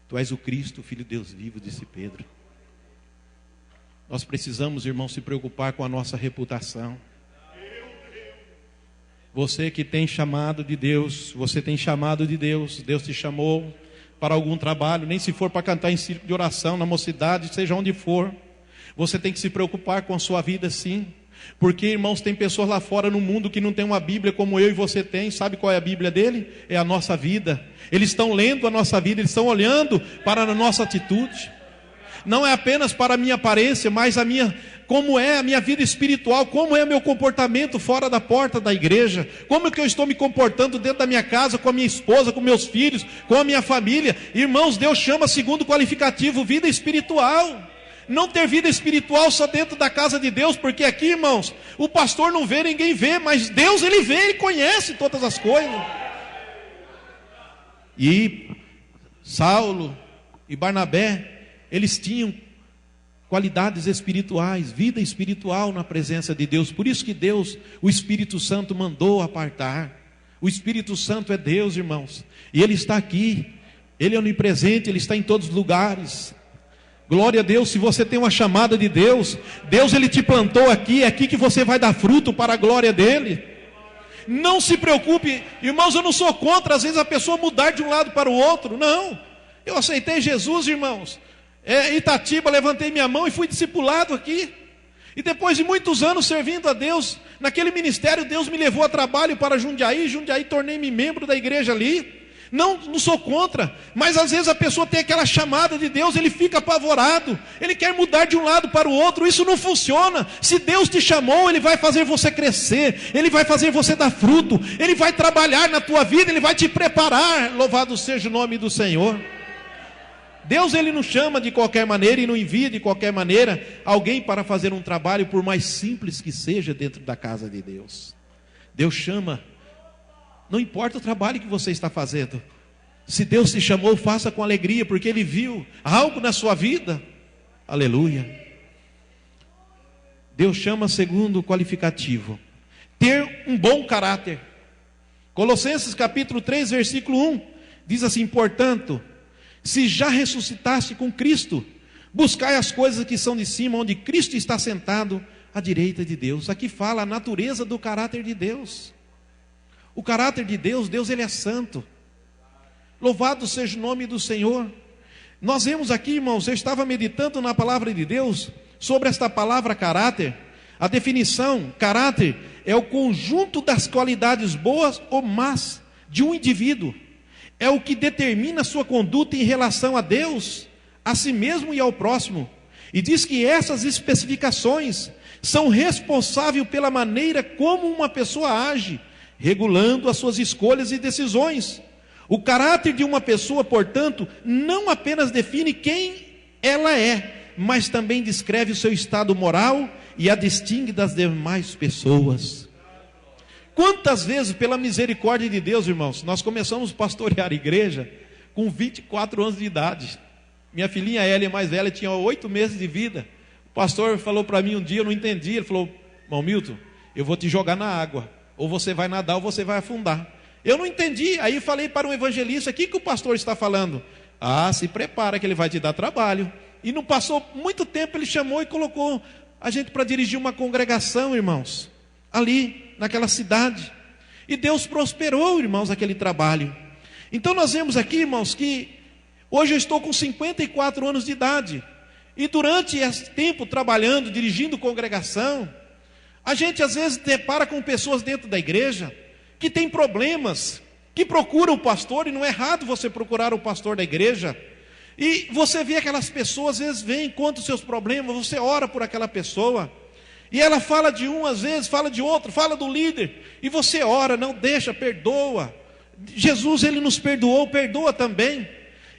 Speaker 1: Tu és o Cristo, o Filho de Deus vivo, disse Pedro. Nós precisamos, irmão, se preocupar com a nossa reputação. Você que tem chamado de Deus, você tem chamado de Deus, Deus te chamou para algum trabalho, nem se for para cantar em círculo de oração, na mocidade, seja onde for. Você tem que se preocupar com a sua vida, sim. Porque, irmãos, tem pessoas lá fora no mundo que não tem uma Bíblia como eu e você tem. Sabe qual é a Bíblia dele? É a nossa vida. Eles estão lendo a nossa vida, eles estão olhando para a nossa atitude. Não é apenas para a minha aparência, mas como é a minha vida espiritual, como é o meu comportamento fora da porta da igreja, como é que eu estou me comportando dentro da minha casa, com a minha esposa, com meus filhos, com a minha família. Irmãos, Deus chama segundo qualificativo vida espiritual. Não ter vida espiritual só dentro da casa de Deus, porque aqui, irmãos, o pastor não vê, ninguém vê, mas Deus ele vê, ele conhece todas as coisas. E Saulo e Barnabé, eles tinham qualidades espirituais, vida espiritual na presença de Deus. Por isso que Deus, o Espírito Santo mandou apartar. O Espírito Santo é Deus, irmãos, e Ele está aqui, Ele é onipresente, Ele está em todos os lugares. Glória a Deus. Se você tem uma chamada de Deus, Deus ele te plantou aqui, é aqui que você vai dar fruto para a glória dele. Não se preocupe, irmãos, eu não sou contra às vezes a pessoa mudar de um lado para o outro, não. Eu aceitei Jesus, irmãos, Itatiba, levantei minha mão e fui discipulado aqui. E depois de muitos anos servindo a Deus, naquele ministério Deus me levou a trabalho para Jundiaí, tornei-me membro da igreja ali. Não sou contra, mas às vezes a pessoa tem aquela chamada de Deus, ele fica apavorado, ele quer mudar de um lado para o outro, isso não funciona. Se Deus te chamou, Ele vai fazer você crescer, Ele vai fazer você dar fruto, Ele vai trabalhar na tua vida, Ele vai te preparar, louvado seja o nome do Senhor. Deus ele não chama de qualquer maneira e não envia de qualquer maneira alguém para fazer um trabalho, por mais simples que seja, dentro da casa de Deus. Deus chama. Não importa o trabalho que você está fazendo, se Deus te chamou, faça com alegria, porque Ele viu algo na sua vida. Aleluia. Deus chama segundo o qualificativo, ter um bom caráter. Colossenses capítulo 3, versículo 1, diz assim: portanto, se já ressuscitaste com Cristo, buscai as coisas que são de cima, onde Cristo está sentado à direita de Deus. Aqui fala a natureza do caráter de Deus. O caráter de Deus, Deus ele é santo. Louvado seja o nome do Senhor. Nós vemos aqui, irmãos, eu estava meditando na palavra de Deus sobre esta palavra caráter. A definição, caráter, é o conjunto das qualidades boas ou más de um indivíduo. É o que determina a sua conduta em relação a Deus, a si mesmo e ao próximo. E diz que essas especificações são responsáveis pela maneira como uma pessoa age, regulando as suas escolhas e decisões. O caráter de uma pessoa, portanto, não apenas define quem ela é, mas também descreve o seu estado moral e a distingue das demais pessoas. Quantas vezes, pela misericórdia de Deus, irmãos, nós começamos a pastorear a igreja com 24 anos de idade. Minha filhinha Elia, mais velha, tinha 8 meses de vida. O pastor falou para mim um dia, eu não entendi. Ele falou: irmão Milton, eu vou te jogar na água. Ou você vai nadar ou você vai afundar. Eu não entendi. Aí falei para um evangelista: o que o pastor está falando? Ah, se prepara que ele vai te dar trabalho. E não passou muito tempo, ele chamou e colocou a gente para dirigir uma congregação, irmãos, ali naquela cidade. E Deus prosperou, irmãos, aquele trabalho. Então nós vemos aqui, irmãos, que hoje eu estou com 54 anos de idade. E durante esse tempo trabalhando, dirigindo congregação, a gente às vezes depara com pessoas dentro da igreja que têm problemas, que procuram o pastor, e não é errado você procurar o pastor da igreja. E você vê aquelas pessoas, às vezes vêm, conta os seus problemas, você ora por aquela pessoa, e ela fala de um, às vezes fala de outro, fala do líder, e você ora, não deixa, perdoa. Jesus, ele nos perdoou, perdoa também.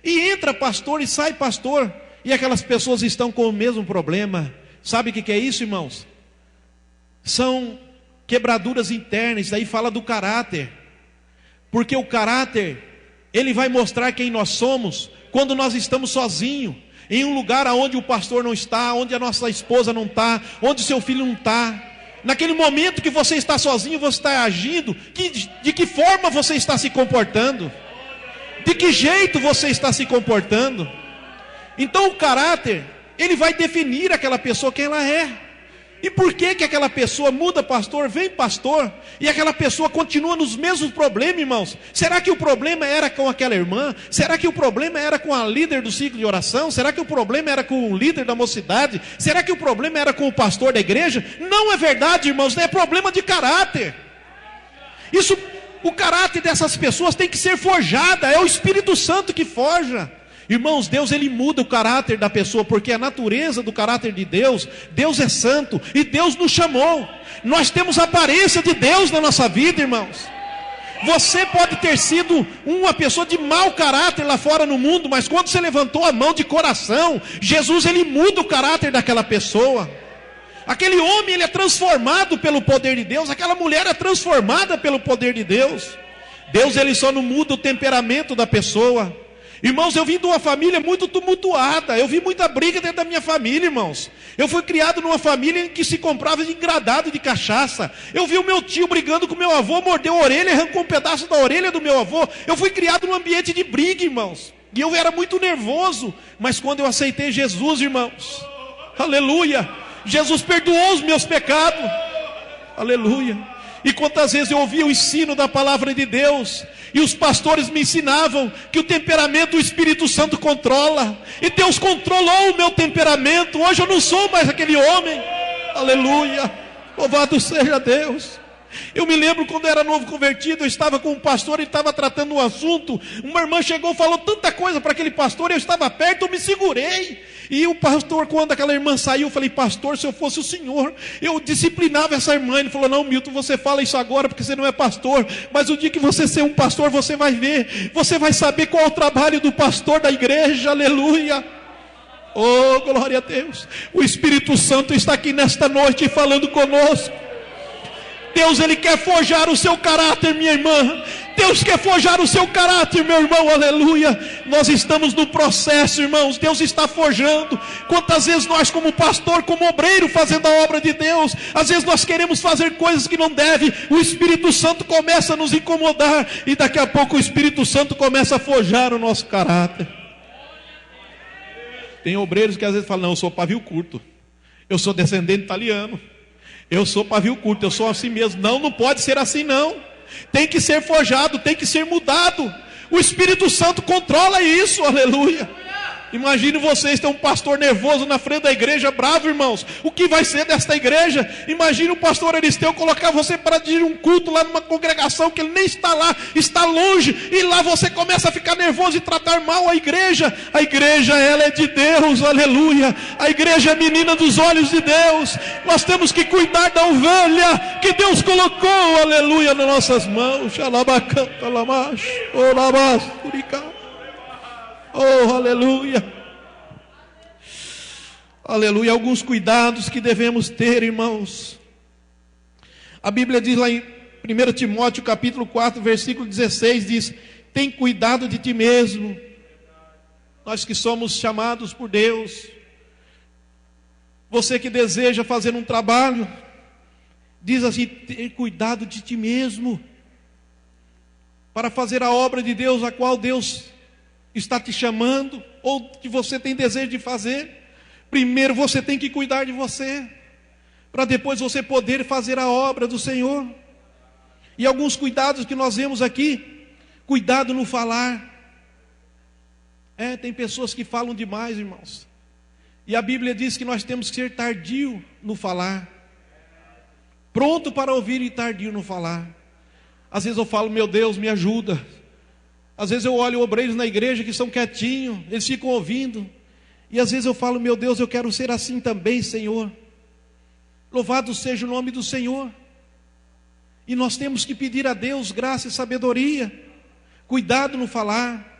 Speaker 1: E entra pastor e sai pastor, e aquelas pessoas estão com o mesmo problema. Sabe o que é isso, irmãos? São quebraduras internas. Daí fala do caráter, porque o caráter, ele vai mostrar quem nós somos quando nós estamos sozinhos, em um lugar onde o pastor não está, onde a nossa esposa não está, onde o seu filho não está. Naquele momento que você está sozinho, você está agindo, de que forma você está se comportando? De que jeito você está se comportando? Então o caráter, ele vai definir aquela pessoa quem ela é. E por que aquela pessoa muda pastor, vem pastor, e aquela pessoa continua nos mesmos problemas, irmãos? Será que o problema era com aquela irmã? Será que o problema era com a líder do ciclo de oração? Será que o problema era com o líder da mocidade? Será que o problema era com o pastor da igreja? Não é verdade, irmãos, é problema de caráter. Isso, o caráter dessas pessoas tem que ser forjado, é o Espírito Santo que forja. Irmãos, Deus, ele muda o caráter da pessoa, porque a natureza do caráter de Deus, Deus é santo, e Deus nos chamou. Nós temos a aparência de Deus na nossa vida, irmãos. Você pode ter sido uma pessoa de mau caráter lá fora no mundo, mas quando você levantou a mão de coração, Jesus, ele muda o caráter daquela pessoa. Aquele homem, ele é transformado pelo poder de Deus, aquela mulher é transformada pelo poder de Deus. Deus, ele só não muda o temperamento da pessoa. Irmãos, eu vim de uma família muito tumultuada, eu vi muita briga dentro da minha família, irmãos. Eu fui criado numa família em que se comprava de engradado de cachaça. Eu vi o meu tio brigando com o meu avô, mordeu a orelha, arrancou um pedaço da orelha do meu avô. Eu fui criado num ambiente de briga, irmãos. E eu era muito nervoso, mas quando eu aceitei Jesus, irmãos, aleluia, Jesus perdoou os meus pecados, aleluia. E quantas vezes eu ouvi o ensino da palavra de Deus, e os pastores me ensinavam que o temperamento do Espírito Santo controla, e Deus controlou o meu temperamento. Hoje eu não sou mais aquele homem, aleluia, louvado seja Deus. Eu me lembro quando eu era novo convertido, eu estava com um pastor, ele estava tratando um assunto, uma irmã chegou e falou tanta coisa para aquele pastor, eu estava perto, eu me segurei, e o pastor, quando aquela irmã saiu, eu falei: pastor, se eu fosse o senhor, eu disciplinava essa irmã. Ele falou: não, Milton, você fala isso agora porque você não é pastor, mas o dia que você ser um pastor, você vai ver, você vai saber qual é o trabalho do pastor da igreja, aleluia. Oh, glória a Deus. O Espírito Santo está aqui nesta noite falando conosco. Deus, ele quer forjar o seu caráter, minha irmã. Deus quer forjar o seu caráter, meu irmão, aleluia. Nós estamos no processo, irmãos. Deus está forjando. Quantas vezes nós, como pastor, como obreiro, fazendo a obra de Deus, às vezes nós queremos fazer coisas que não deve. O Espírito Santo começa a nos incomodar, e daqui a pouco o Espírito Santo começa a forjar o nosso caráter. Tem obreiros que às vezes falam: não, eu sou pavio curto, eu sou descendente italiano, eu sou pavio curto, eu sou assim mesmo. Não, não pode ser assim não. Tem que ser forjado, tem que ser mudado. O Espírito Santo controla isso, aleluia. Imagine vocês ter um pastor nervoso na frente da igreja, bravo, irmãos. O que vai ser desta igreja? Imagine o pastor Aristeu colocar você para dirigir um culto lá numa congregação que ele nem está lá, está longe, e lá você começa a ficar nervoso e tratar mal a igreja. A igreja, ela é de Deus, aleluia. A igreja é menina dos olhos de Deus. Nós temos que cuidar da ovelha que Deus colocou, aleluia, nas nossas mãos. Oh, aleluia. Aleluia. Alguns cuidados que devemos ter, irmãos. A Bíblia diz lá em 1 Timóteo capítulo 4, versículo 16, diz: tem cuidado de ti mesmo. Nós que somos chamados por Deus, você que deseja fazer um trabalho, diz assim: ter cuidado de ti mesmo, para fazer a obra de Deus, a qual Deus está te chamando, ou que você tem desejo de fazer. Primeiro você tem que cuidar de você, para depois você poder fazer a obra do Senhor. E alguns cuidados que nós vemos aqui: cuidado no falar. Tem pessoas que falam demais, irmãos, e a Bíblia diz que nós temos que ser tardio no falar, pronto para ouvir e tardio no falar. Às vezes eu falo: meu Deus, me ajuda. Às vezes eu olho obreiros na igreja que são quietinhos, eles ficam ouvindo, e às vezes eu falo: meu Deus, eu quero ser assim também, Senhor. Louvado seja o nome do Senhor. E nós temos que pedir a Deus graça e sabedoria, cuidado no falar.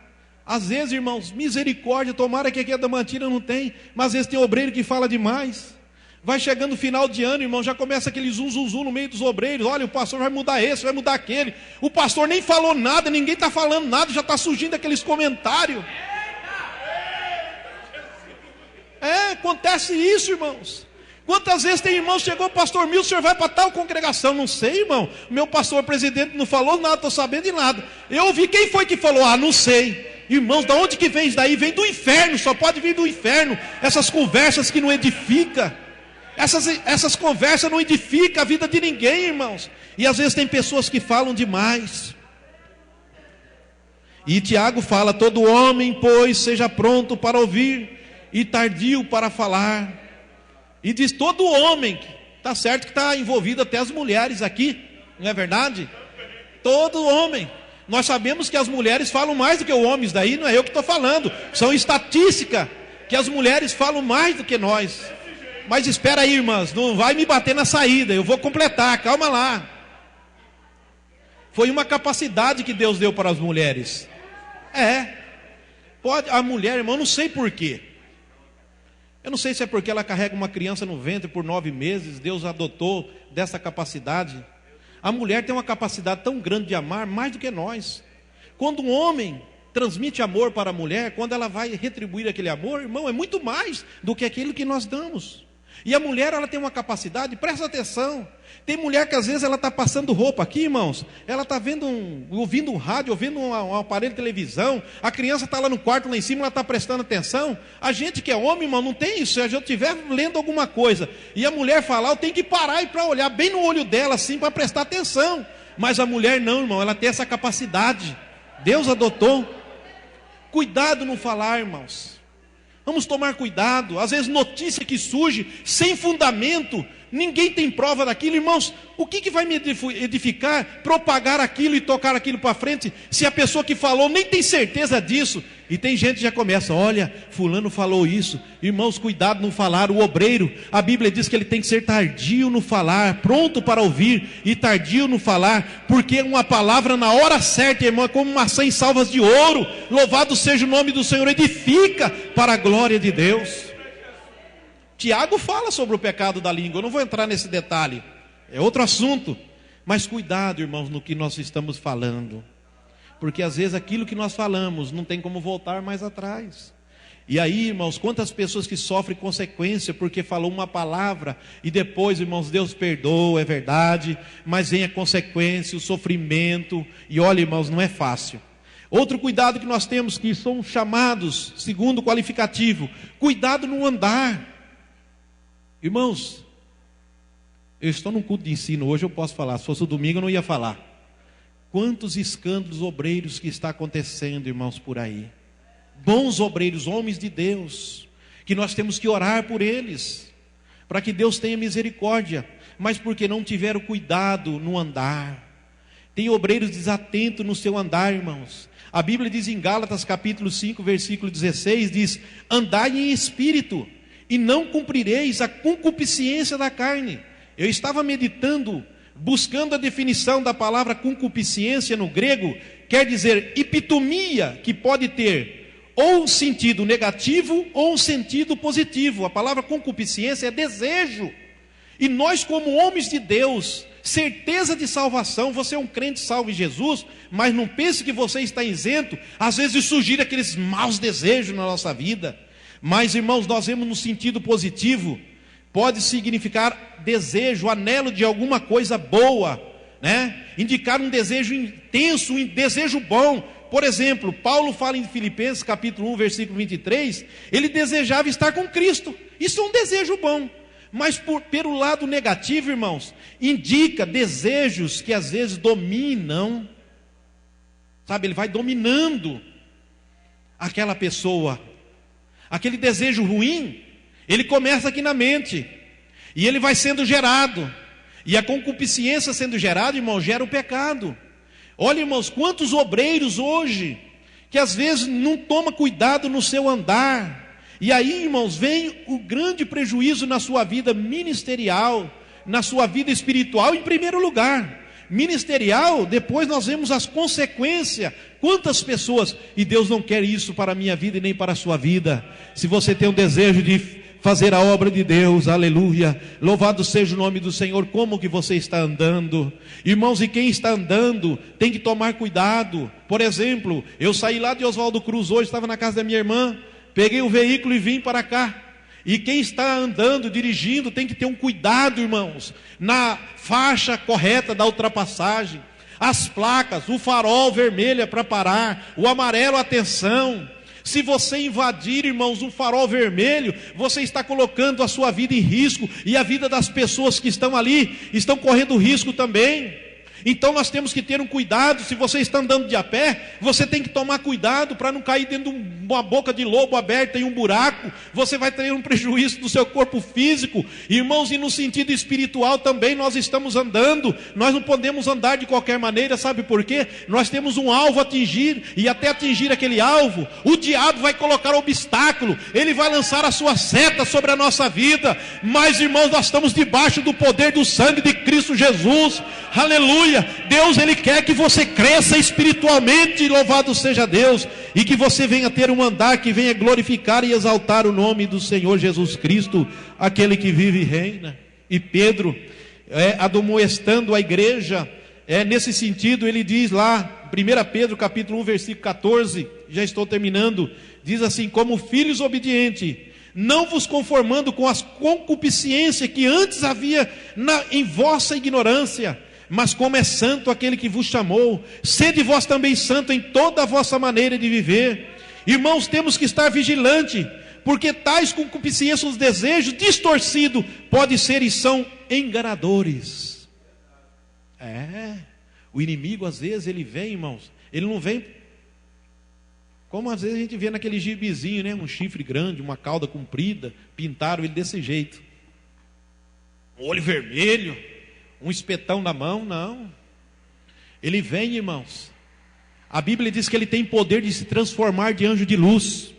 Speaker 1: Às vezes, irmãos, misericórdia, tomara que aqui a Damantina não tem, mas às vezes tem obreiro que fala demais. Vai chegando o final de ano, irmão, já começa aquele zum, zum, zum no meio dos obreiros. Olha, o pastor vai mudar esse, vai mudar aquele. O pastor nem falou nada, ninguém está falando nada, já está surgindo aqueles comentários. Acontece isso, irmãos. Quantas vezes tem irmãos que chegou: pastor Milton, o senhor vai para tal congregação? Não sei, irmão, meu pastor presidente não falou nada, estou sabendo de nada. Eu ouvi, quem foi que falou? Não sei. Irmãos, da onde que vem isso daí? Vem do inferno, só pode vir do inferno. Essas conversas que não edificam, essas conversas não edificam a vida de ninguém, irmãos. E às vezes tem pessoas que falam demais. E Tiago fala: todo homem, pois, seja pronto para ouvir e tardio para falar. E diz todo homem, está certo que está envolvido até as mulheres aqui, não é verdade? Todo homem. Nós sabemos que as mulheres falam mais do que os homens, daí não é eu que estou falando, são estatísticas que as mulheres falam mais do que nós. Mas espera aí, irmãs, não vai me bater na saída, eu vou completar, calma lá. Foi uma capacidade que Deus deu para as mulheres. Pode, a mulher, irmão, não sei porquê. Eu não sei se é porque ela carrega uma criança no ventre por 9 meses, Deus adotou dessa capacidade. A mulher tem uma capacidade tão grande de amar, mais do que nós. Quando um homem transmite amor para a mulher, quando ela vai retribuir aquele amor, irmão, é muito mais do que aquilo que nós damos. E a mulher, ela tem uma capacidade, presta atenção. Tem mulher que às vezes ela está passando roupa aqui, irmãos, ela está ouvindo um rádio, ouvindo um aparelho de televisão, a criança está lá no quarto, lá em cima, ela está prestando atenção. A gente que é homem, irmão, não tem isso. Se eu estiver lendo alguma coisa e a mulher falar, eu tenho que parar e para olhar bem no olho dela, assim, para prestar atenção. Mas a mulher não, irmão, ela tem essa capacidade. Deus adotou. Cuidado no falar, irmãos. Vamos tomar cuidado. Às vezes notícia que surge sem fundamento, ninguém tem prova daquilo. Irmãos, o que vai me edificar propagar aquilo e tocar aquilo para frente, se a pessoa que falou nem tem certeza disso? E tem gente que já começa: olha, fulano falou isso. Irmãos, cuidado no falar. O obreiro, a Bíblia diz que ele tem que ser tardio no falar, pronto para ouvir e tardio no falar, porque uma palavra na hora certa, irmão, é como maçã em salvas de ouro. Louvado seja o nome do Senhor, edifica para a glória de Deus. Tiago fala sobre o pecado da língua, eu não vou entrar nesse detalhe, é outro assunto. Mas cuidado, irmãos, no que nós estamos falando, porque às vezes aquilo que nós falamos não tem como voltar mais atrás. E aí, irmãos, quantas pessoas que sofrem consequência porque falou uma palavra e depois, irmãos, Deus perdoa, é verdade, mas vem a consequência, o sofrimento. E olha, irmãos, não é fácil. Outro cuidado que nós temos, que são chamados, segundo o qualificativo, cuidado no andar. Irmãos, eu estou num culto de ensino, hoje eu posso falar, se fosse o domingo eu não ia falar. Quantos escândalos obreiros que está acontecendo, irmãos, por aí. bons obreiros, homens de Deus, que nós temos que orar por eles, para que Deus tenha misericórdia, mas porque não tiveram cuidado no andar. Tem obreiros desatentos no seu andar, irmãos. A Bíblia diz em Gálatas capítulo 5, versículo 16, diz: andai em espírito, e não cumprireis a concupiscência da carne. Eu estava meditando, buscando a definição da palavra concupiscência no grego, quer dizer epitomia, que pode ter ou um sentido negativo ou um sentido positivo. A palavra concupiscência é desejo. E nós, como homens de Deus, certeza de salvação, você é um crente salvo em Jesus, mas não pense que você está isento, às vezes surgir aqueles maus desejos na nossa vida. Mas, irmãos, nós vemos no sentido positivo, pode significar desejo, anelo de alguma coisa boa, né? Indicar um desejo intenso, um desejo bom. Por exemplo, Paulo fala em Filipenses capítulo 1, versículo 23, ele desejava estar com Cristo. Isso é um desejo bom. Mas pelo lado negativo, irmãos, indica desejos que às vezes dominam, sabe, ele vai dominando aquela pessoa. Aquele desejo ruim, ele começa aqui na mente, e ele vai sendo gerado, e a concupiscência sendo gerada, irmão, gera o pecado. Olha, irmãos, quantos obreiros hoje, que às vezes não toma cuidado no seu andar, e aí, irmãos, vem o grande prejuízo na sua vida ministerial, na sua vida espiritual em primeiro lugar. Ministerial, depois nós vemos as consequências. Quantas pessoas, e Deus não quer isso para a minha vida e nem para a sua vida. Se você tem um desejo de fazer a obra de Deus, aleluia, louvado seja o nome do Senhor. Como que você está andando? Irmãos, e quem está andando tem que tomar cuidado. Por exemplo, eu saí lá de Oswaldo Cruz hoje, estava na casa da minha irmã, peguei o veículo e vim para cá. E quem está andando, dirigindo, tem que ter um cuidado, irmãos, na faixa correta da ultrapassagem, as placas, o farol vermelho é para parar, o amarelo, atenção. Se você invadir, irmãos, um farol vermelho, você está colocando a sua vida em risco, e a vida das pessoas que estão ali, estão correndo risco também. Então nós temos que ter um cuidado. Se você está andando de a pé, você tem que tomar cuidado para não cair dentro de uma boca de lobo aberta em um buraco. Você vai ter um prejuízo do seu corpo físico. Irmãos, e no sentido espiritual também nós estamos andando. Nós não podemos andar de qualquer maneira, sabe por quê? Nós temos um alvo a atingir, e até atingir aquele alvo, o diabo vai colocar obstáculo, ele vai lançar a sua seta sobre a nossa vida. Mas, irmãos, nós estamos debaixo do poder do sangue de Cristo Jesus, aleluia. Deus, Ele quer que você cresça espiritualmente, louvado seja Deus, e que você venha ter um andar que venha glorificar e exaltar o nome do Senhor Jesus Cristo, aquele que vive e reina. E Pedro, admoestando a igreja, nesse sentido, ele diz lá, 1 Pedro capítulo 1, versículo 14, já estou terminando, diz assim: como filhos obedientes, não vos conformando com as concupiscências que antes havia em vossa ignorância, mas como é santo aquele que vos chamou, sede vós também santo em toda a vossa maneira de viver. Irmãos, temos que estar vigilantes, porque tais concupiscências, os desejos distorcidos, podem ser e são enganadores. O inimigo às vezes ele vem, irmãos, ele não vem como às vezes a gente vê naquele gibizinho, né? Um chifre grande, uma cauda comprida, pintaram ele desse jeito, um olho vermelho, um espetão na mão. Não, ele vem, irmãos, a Bíblia diz que ele tem poder de se transformar de anjo de luz.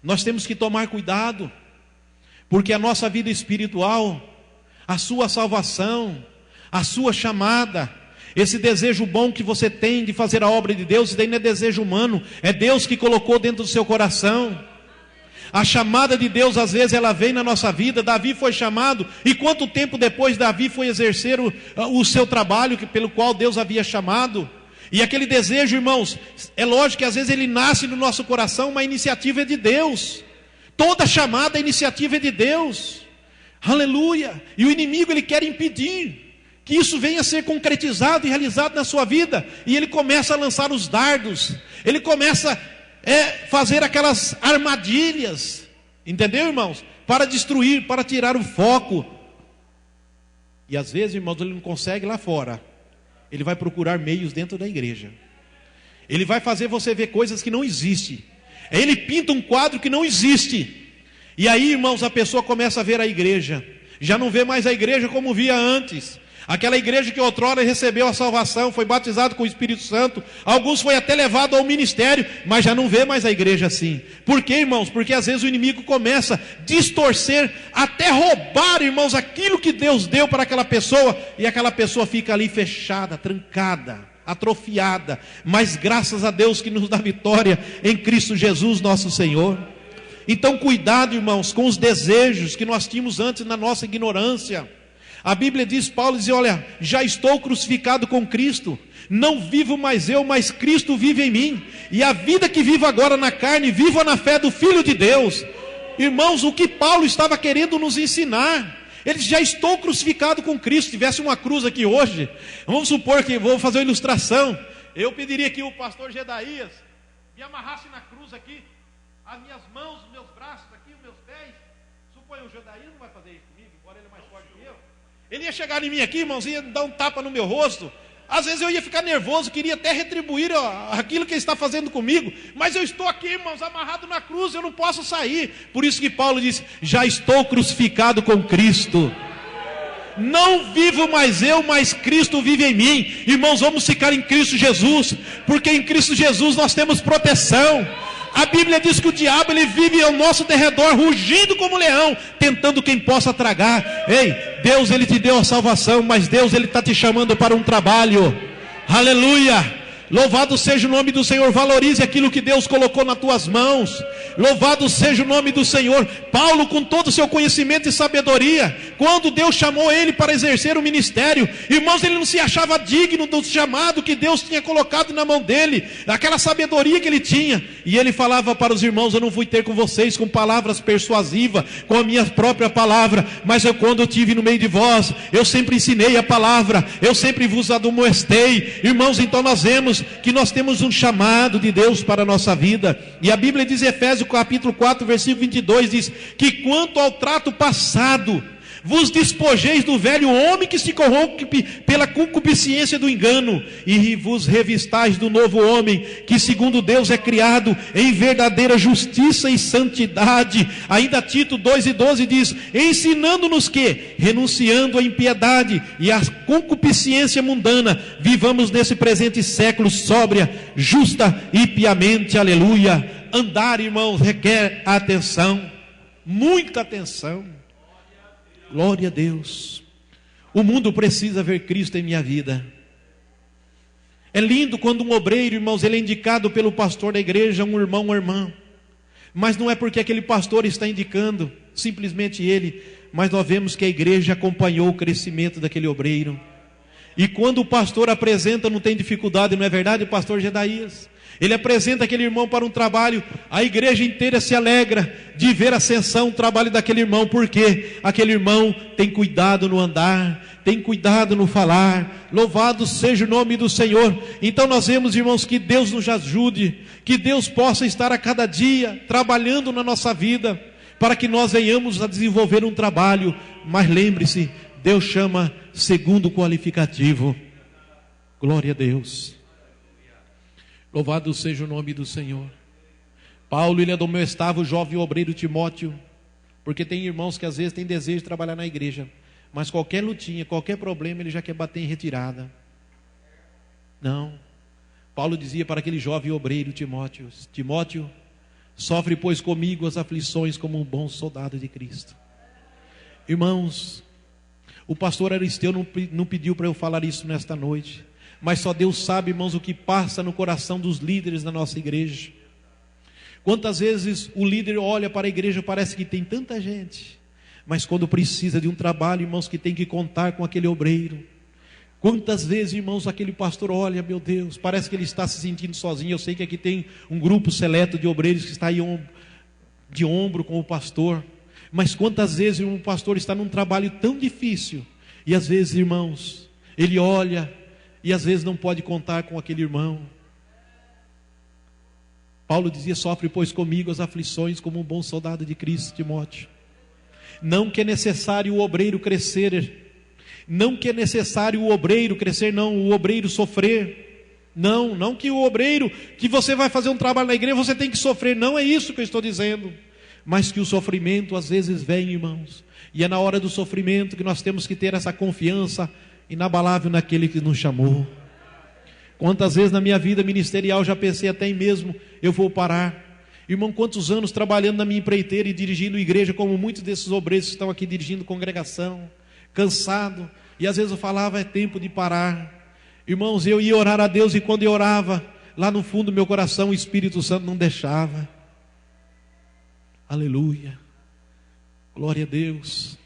Speaker 1: Nós temos que tomar cuidado, porque a nossa vida espiritual, a sua salvação, a sua chamada, esse desejo bom que você tem de fazer a obra de Deus, isso daí não é desejo humano, é Deus que colocou dentro do seu coração. A chamada de Deus, às vezes, ela vem na nossa vida. Davi foi chamado, e quanto tempo depois Davi foi exercer o seu trabalho pelo qual Deus havia chamado? E aquele desejo, irmãos, é lógico que às vezes ele nasce no nosso coração, mas a iniciativa é de Deus. Toda chamada, a iniciativa é de Deus, aleluia. E o inimigo, ele quer impedir que isso venha a ser concretizado e realizado na sua vida, e ele começa a lançar os dardos, ele começa fazer aquelas armadilhas, entendeu, irmãos? Para destruir, para tirar o foco. E às vezes, irmãos, ele não consegue lá fora, ele vai procurar meios dentro da igreja. Ele vai fazer você ver coisas que não existem. Ele pinta um quadro que não existe. E aí, irmãos, a pessoa começa a ver a igreja. Já não vê mais a igreja como via antes. Aquela igreja que outrora recebeu a salvação, foi batizado com o Espírito Santo, alguns foi até levado ao ministério, mas já não vê mais a igreja assim. Por quê, irmãos? Porque às vezes o inimigo começa a distorcer, até roubar, irmãos, aquilo que Deus deu para aquela pessoa, e aquela pessoa fica ali fechada, trancada, atrofiada. Mas graças a Deus que nos dá vitória em Cristo Jesus nosso Senhor. Então cuidado, irmãos, com os desejos que nós tínhamos antes na nossa ignorância. A Bíblia diz, Paulo diz, olha, já estou crucificado com Cristo, não vivo mais eu, mas Cristo vive em mim, e a vida que vivo agora na carne, vivo na fé do Filho de Deus. Irmãos, o que Paulo estava querendo nos ensinar, ele já estou crucificado com Cristo. Se tivesse uma cruz aqui hoje, vamos supor que, vou fazer uma ilustração, eu pediria que o pastor Gedaías me amarrasse na cruz aqui, as minhas mãos, os meus braços aqui, os meus pés. Suponho o Gedaías não vai fazer isso comigo, embora ele é mais forte que eu. Ele ia chegar em mim aqui, irmãos, ia dar um tapa no meu rosto. Às vezes eu ia ficar nervoso, queria até retribuir aquilo que ele está fazendo comigo. Mas eu estou aqui, irmãos, amarrado na cruz, eu não posso sair. Por isso que Paulo disse, já estou crucificado com Cristo. Não vivo mais eu, mas Cristo vive em mim. Irmãos, vamos ficar em Cristo Jesus, porque em Cristo Jesus nós temos proteção. A Bíblia diz que o diabo, ele vive ao nosso derredor, rugindo como leão, tentando quem possa tragar. Ei, Deus, ele te deu a salvação, mas Deus, ele está te chamando para um trabalho. Aleluia! Louvado seja o nome do Senhor. Valorize aquilo que Deus colocou nas tuas mãos. Louvado seja o nome do Senhor. Paulo, com todo o seu conhecimento e sabedoria, quando Deus chamou ele para exercer o ministério, irmãos, ele não se achava digno do chamado que Deus tinha colocado na mão dele, aquela sabedoria que ele tinha. E ele falava para os irmãos, eu não fui ter com vocês com palavras persuasivas, com a minha própria palavra, mas quando eu estive no meio de vós, eu sempre ensinei a palavra, eu sempre vos admoestei. Irmãos, então nós vemos que nós temos um chamado de Deus para a nossa vida. E a Bíblia diz em Efésios capítulo 4, versículo 22, diz que quanto ao trato passado, vos despojeis do velho homem que se corrompe pela concupiscência do engano, e vos revistais do novo homem, que segundo Deus é criado em verdadeira justiça e santidade. Ainda Tito 2:12 diz, ensinando-nos que, renunciando à impiedade e à concupiscência mundana, vivamos nesse presente século sóbria, justa e piamente. Aleluia. Andar, irmãos, requer atenção, muita atenção. Glória a Deus. O mundo precisa ver Cristo em minha vida. É lindo quando um obreiro, irmãos, ele é indicado pelo pastor da igreja, um irmão ou irmã. Mas não é porque aquele pastor está indicando, simplesmente ele, mas nós vemos que a igreja acompanhou o crescimento daquele obreiro. E quando o pastor apresenta, não tem dificuldade, não é verdade, pastor Gedaías? Ele apresenta aquele irmão para um trabalho, a igreja inteira se alegra de ver a ascensão, o trabalho daquele irmão, porque aquele irmão tem cuidado no andar, tem cuidado no falar. Louvado seja o nome do Senhor. Então nós vemos, irmãos, que Deus nos ajude, que Deus possa estar a cada dia trabalhando na nossa vida, para que nós venhamos a desenvolver um trabalho. Mas lembre-se, Deus chama segundo o qualificativo. Glória a Deus. Louvado seja o nome do Senhor. Paulo, ele admoestava o jovem obreiro Timóteo, porque tem irmãos que às vezes têm desejo de trabalhar na igreja, mas qualquer lutinha, qualquer problema, ele já quer bater em retirada. Não. Paulo dizia para aquele jovem obreiro Timóteo, Timóteo, sofre pois comigo as aflições como um bom soldado de Cristo. Irmãos, o pastor Aristeu não pediu para eu falar isso nesta noite, mas só Deus sabe, irmãos, o que passa no coração dos líderes da nossa igreja. Quantas vezes o líder olha para a igreja, parece que tem tanta gente, mas quando precisa de um trabalho, irmãos, que tem que contar com aquele obreiro. Quantas vezes, irmãos, aquele pastor olha, meu Deus, parece que ele está se sentindo sozinho. Eu sei que aqui tem um grupo seleto de obreiros que está aí de ombro com o pastor, mas quantas vezes um pastor está num trabalho tão difícil, e às vezes, irmãos, ele olha e às vezes não pode contar com aquele irmão. Paulo dizia, sofre pois comigo as aflições como um bom soldado de Cristo, Timóteo. Não que é necessário o obreiro crescer, não que é necessário o obreiro crescer, não, o obreiro sofrer. Não que o obreiro, que você vai fazer um trabalho na igreja, você tem que sofrer. Não é isso que eu estou dizendo. Mas que o sofrimento às vezes vem, irmãos. E é na hora do sofrimento que nós temos que ter essa confiança inabalável naquele que nos chamou. Quantas vezes na minha vida ministerial já pensei até em mesmo, eu vou parar. Irmão, quantos anos trabalhando na minha empreiteira e dirigindo igreja, como muitos desses obreiros que estão aqui dirigindo congregação, cansado. E às vezes eu falava, é tempo de parar. Irmãos, eu ia orar a Deus, e quando eu orava, lá no fundo do meu coração, o Espírito Santo não deixava. Aleluia, glória a Deus.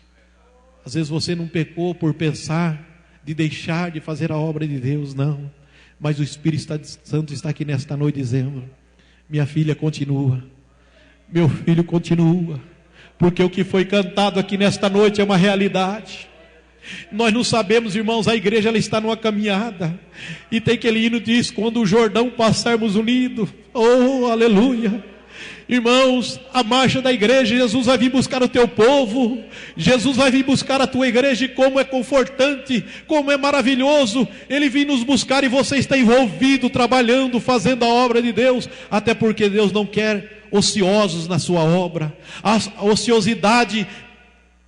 Speaker 1: Às vezes você não pecou por pensar de deixar de fazer a obra de Deus, não. Mas o Espírito Santo está aqui nesta noite dizendo, minha filha continua, meu filho continua, porque o que foi cantado aqui nesta noite é uma realidade. Nós não sabemos, irmãos, a igreja ela está numa caminhada, e tem aquele hino que diz, quando o Jordão passarmos unido, oh aleluia. Irmãos, a marcha da igreja, Jesus vai vir buscar o teu povo, Jesus vai vir buscar a tua igreja, e como é confortante, como é maravilhoso, Ele vem nos buscar, e você está envolvido, trabalhando, fazendo a obra de Deus, até porque Deus não quer ociosos na sua obra. A ociosidade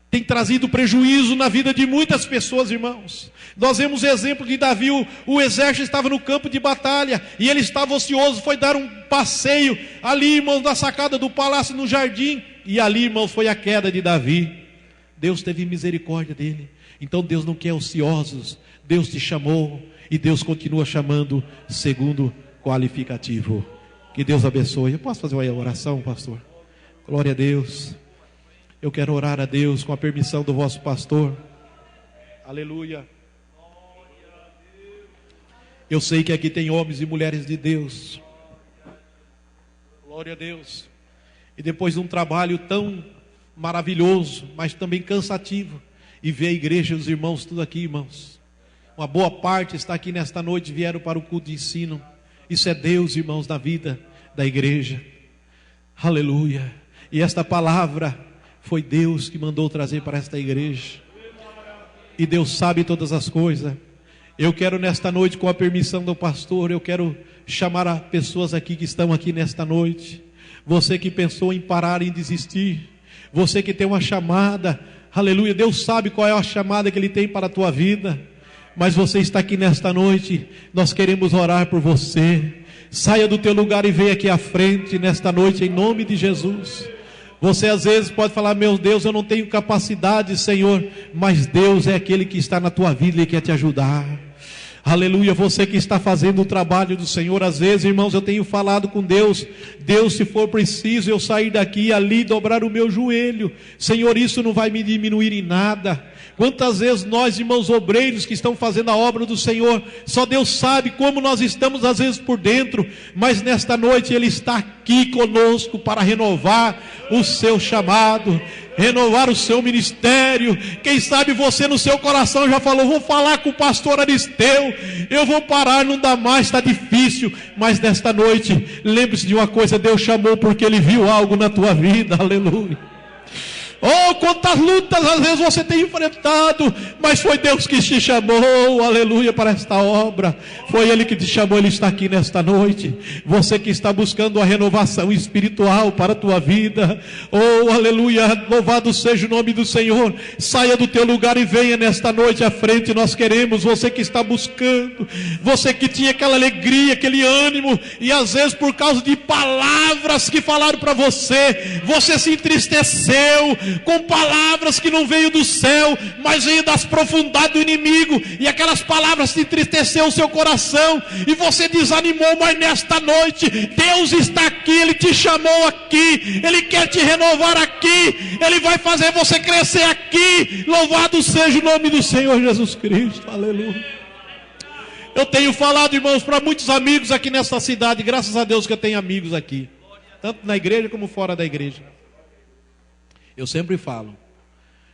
Speaker 1: tem trazido prejuízo na vida de muitas pessoas, irmãos. Nós vemos o exemplo de Davi, o exército estava no campo de batalha, e ele estava ocioso, foi dar um passeio, ali, irmãos, na sacada do palácio, no jardim, e ali, irmãos, foi a queda de Davi. Deus teve misericórdia dele. Então Deus não quer ociosos, Deus te chamou, e Deus continua chamando segundo qualificativo. Que Deus abençoe. Eu posso fazer uma oração, pastor? Glória a Deus. Eu quero orar a Deus com a permissão do vosso pastor. Aleluia. Eu sei que aqui tem homens e mulheres de Deus. Glória a Deus. E depois de um trabalho tão maravilhoso, mas também cansativo, e ver a igreja e os irmãos tudo aqui, irmãos. Uma boa parte está aqui nesta noite, vieram para o culto de ensino. Isso é Deus, irmãos, na vida da igreja. Aleluia. E esta palavra foi Deus que mandou trazer para esta igreja. E Deus sabe todas as coisas. Eu quero nesta noite, com a permissão do pastor, eu quero chamar as pessoas aqui que estão aqui nesta noite. Você que pensou em parar, em desistir. Você que tem uma chamada. Aleluia. Deus sabe qual é a chamada que Ele tem para a tua vida. Mas você está aqui nesta noite. Nós queremos orar por você. Saia do teu lugar e venha aqui à frente nesta noite, em nome de Jesus. Você às vezes pode falar, meu Deus, eu não tenho capacidade, Senhor, mas Deus é aquele que está na tua vida e quer te ajudar. Aleluia, você que está fazendo o trabalho do Senhor, às vezes, irmãos, eu tenho falado com Deus, se for preciso eu sair daqui e ali dobrar o meu joelho, Senhor, isso não vai me diminuir em nada. Quantas vezes nós, irmãos obreiros que estão fazendo a obra do Senhor, só Deus sabe como nós estamos às vezes por dentro, mas nesta noite Ele está aqui conosco para renovar o seu chamado, renovar o seu ministério. Quem sabe você no seu coração já falou, vou falar com o pastor Aristeu, eu vou parar, não dá mais, está difícil. Mas nesta noite, lembre-se de uma coisa, Deus chamou porque Ele viu algo na tua vida, aleluia. Oh, quantas lutas às vezes você tem enfrentado, mas foi Deus que te chamou, aleluia, para esta obra. Foi Ele que te chamou, Ele está aqui nesta noite. Você que está buscando a renovação espiritual para a tua vida, oh, aleluia, louvado seja o nome do Senhor. Saia do teu lugar e venha nesta noite à frente. Nós queremos, você que está buscando, você que tinha aquela alegria, aquele ânimo, e às vezes por causa de palavras que falaram para você, você se entristeceu com palavras que não veio do céu, mas veio das profundidades do inimigo, e aquelas palavras te entristeceu o seu coração, e você desanimou. Mas nesta noite, Deus está aqui, Ele te chamou aqui, Ele quer te renovar aqui, Ele vai fazer você crescer aqui. Louvado seja o nome do Senhor Jesus Cristo, aleluia. Eu tenho falado, irmãos, para muitos amigos aqui nesta cidade, graças a Deus que eu tenho amigos aqui, tanto na igreja como fora da igreja. Eu sempre falo,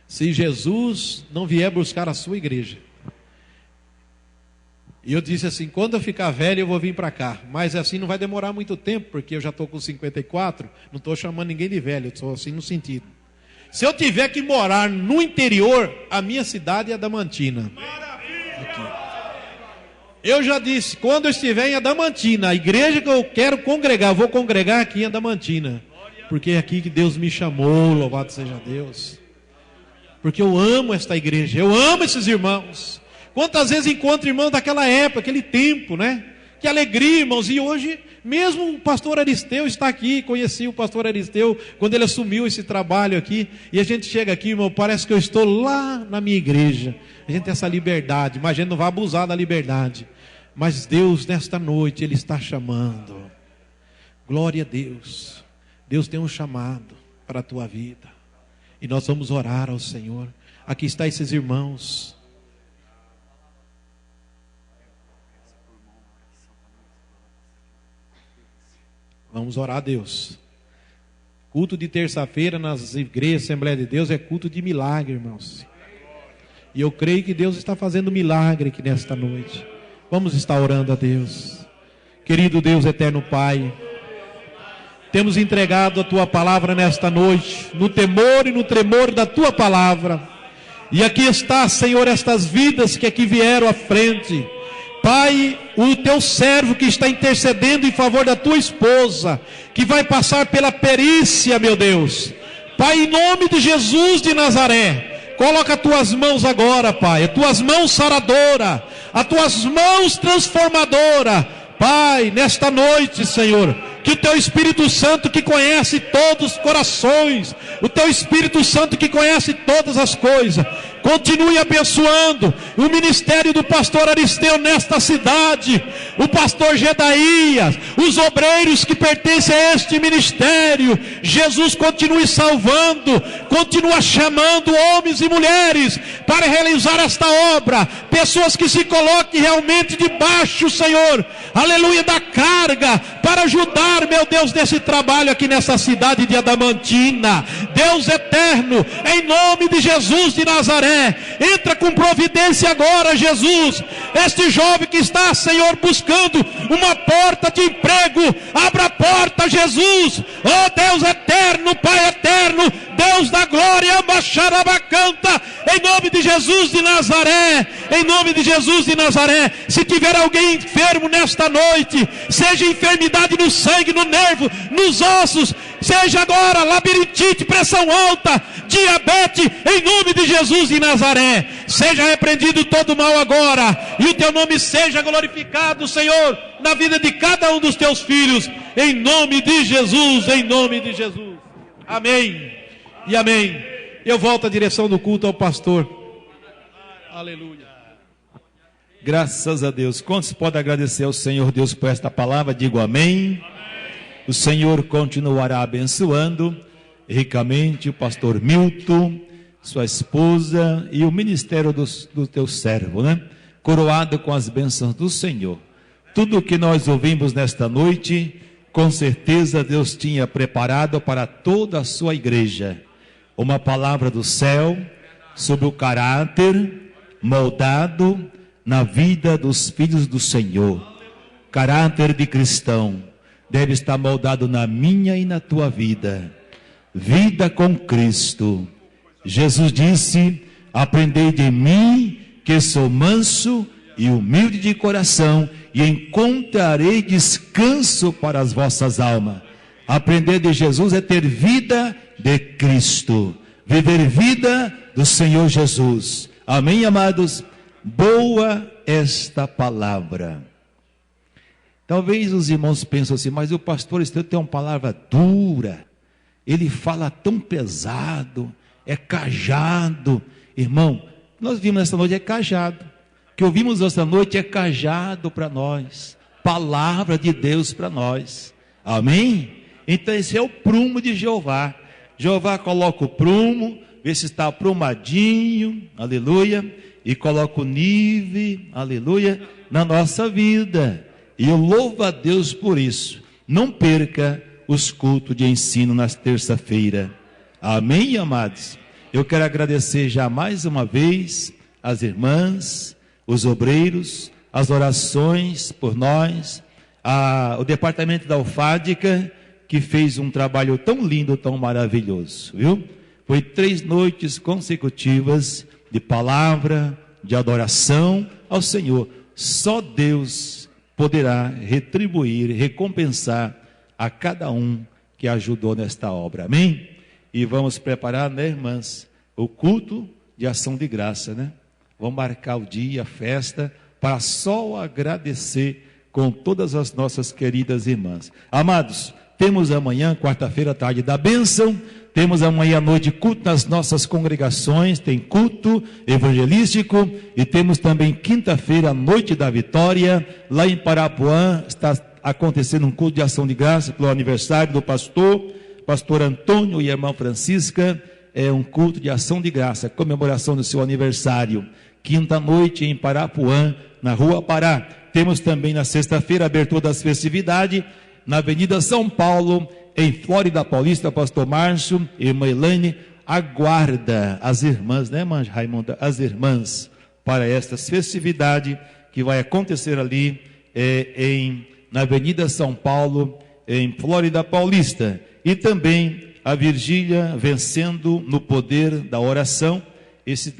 Speaker 1: se Jesus não vier buscar a sua igreja, e eu disse assim, quando eu ficar velho eu vou vir para cá, mas assim não vai demorar muito tempo, porque eu já estou com 54, não estou chamando ninguém de velho, eu estou assim no sentido. Se eu tiver que morar no interior, a minha cidade é Adamantina. Aqui. Eu já disse, quando eu estiver em Adamantina, a igreja que eu quero congregar, eu vou congregar aqui em Adamantina. Porque é aqui que Deus me chamou, louvado seja Deus. Porque eu amo esta igreja, eu amo esses irmãos. Quantas vezes encontro irmãos daquela época, aquele tempo, né? Que alegria, irmãos. E hoje, mesmo o pastor Aristeu está aqui. Conheci o pastor Aristeu quando ele assumiu esse trabalho aqui. E a gente chega aqui, irmão, parece que eu estou lá na minha igreja. A gente tem essa liberdade, mas a gente não vai abusar da liberdade. Mas Deus, nesta noite, Ele está chamando. Glória a Deus. Deus tem um chamado para a tua vida. E nós vamos orar ao Senhor. Aqui estão esses irmãos. Vamos orar a Deus. Culto de terça-feira nas igrejas, Assembleia de Deus, é culto de milagre, irmãos. E eu creio que Deus está fazendo milagre aqui nesta noite. Vamos estar orando a Deus. Querido Deus eterno Pai, temos entregado a Tua palavra nesta noite, no temor e no tremor da Tua palavra. E aqui está, Senhor, estas vidas que aqui vieram à frente. Pai, o Teu servo que está intercedendo em favor da Tua esposa, que vai passar pela perícia, meu Deus. Pai, em nome de Jesus de Nazaré, coloca as Tuas mãos agora, Pai, as Tuas mãos saradoras, as Tuas mãos transformadoras, Pai, nesta noite, Senhor, que o Teu Espírito Santo que conhece todos os corações, o Teu Espírito Santo que conhece todas as coisas, continue abençoando o ministério do pastor Aristeu nesta cidade, o pastor Gedaías, os obreiros que pertencem a este ministério. Jesus, continue salvando, continua chamando homens e mulheres para realizar esta obra, pessoas que se coloquem realmente debaixo, Senhor, aleluia, da carga, para ajudar, meu Deus, nesse trabalho aqui nessa cidade de Adamantina. Deus eterno, em nome de Jesus de Nazaré, entra com providência agora, Jesus. Este jovem que está, Senhor, buscando uma porta de emprego, abra a porta, Jesus. Oh Deus eterno, Pai eterno, Deus da glória, Macharabacanta, em nome de Jesus de Nazaré, em nome de Jesus de Nazaré. Se tiver alguém enfermo nesta noite, seja enfermidade no sangue, no nervo, nos ossos, seja agora labirintite, pressão alta, diabetes, em nome de Jesus de Nazaré, seja repreendido todo mal agora, e o Teu nome seja glorificado, Senhor, na vida de cada um dos Teus filhos, em nome de Jesus, em nome de Jesus. Amém e amém. Eu volto à direção do culto ao pastor. Aleluia.
Speaker 4: Graças a Deus. Quantos podem agradecer ao Senhor Deus por esta palavra? Digo amém. O Senhor continuará abençoando ricamente o pastor Milton, sua esposa e o ministério do teu servo, né? Coroado com as bênçãos do Senhor. Tudo o que nós ouvimos nesta noite, com certeza Deus tinha preparado para toda a sua igreja. Uma palavra do céu sobre o caráter moldado na vida dos filhos do Senhor. Caráter de cristão deve estar moldado na minha e na tua vida. Vida com Cristo. Jesus disse: aprendei de mim, que sou manso e humilde de coração, e encontrarei descanso para as vossas almas. Aprender de Jesus é ter vida de Cristo, viver vida do Senhor Jesus. Amém, amados? Boa esta palavra. Talvez os irmãos pensem assim, mas o pastor Aristeu tem uma palavra dura, ele fala tão pesado, é cajado. Irmão, nós vimos esta noite é cajado, o que ouvimos esta noite é cajado para nós, palavra de Deus para nós. Amém? Então esse é o prumo de Jeová. Jeová coloca o prumo, vê se está aprumadinho, aleluia, e coloca o nível, aleluia, na nossa vida. E eu louvo a Deus por isso. Não perca os cultos de ensino nas terça-feira. Amém, amados? Eu quero agradecer já mais uma vez as irmãs, os obreiros, as orações por nós, o departamento da Alfádica, que fez um trabalho tão lindo, tão maravilhoso, viu? Foi 3 noites consecutivas de palavra, de adoração ao Senhor. só Deus poderá retribuir, recompensar a cada um que ajudou nesta obra, amém? E vamos preparar, né, irmãs, o culto de ação de graça, né? Vamos marcar o dia, a festa, para só agradecer com todas as nossas queridas irmãs. Amados, temos amanhã, quarta-feira, tarde da bênção, temos amanhã à noite culto nas nossas congregações, tem culto evangelístico, e temos também quinta-feira, noite da vitória, lá em Parapuã, está acontecendo um culto de ação de graça pelo aniversário do pastor Antônio e a irmã Francisca. É um culto de ação de graça, comemoração do seu aniversário, quinta-noite em Parapuã, na Rua Pará. Temos também na sexta-feira, abertura das festividades, na Avenida São Paulo, em Flórida Paulista, pastor Márcio, irmã Elaine, aguarda as irmãs, né, irmã Raimunda? As irmãs, para estas festividades que vai acontecer ali na Avenida São Paulo, em Flórida Paulista. E também a vigília vencendo no poder da oração. Essa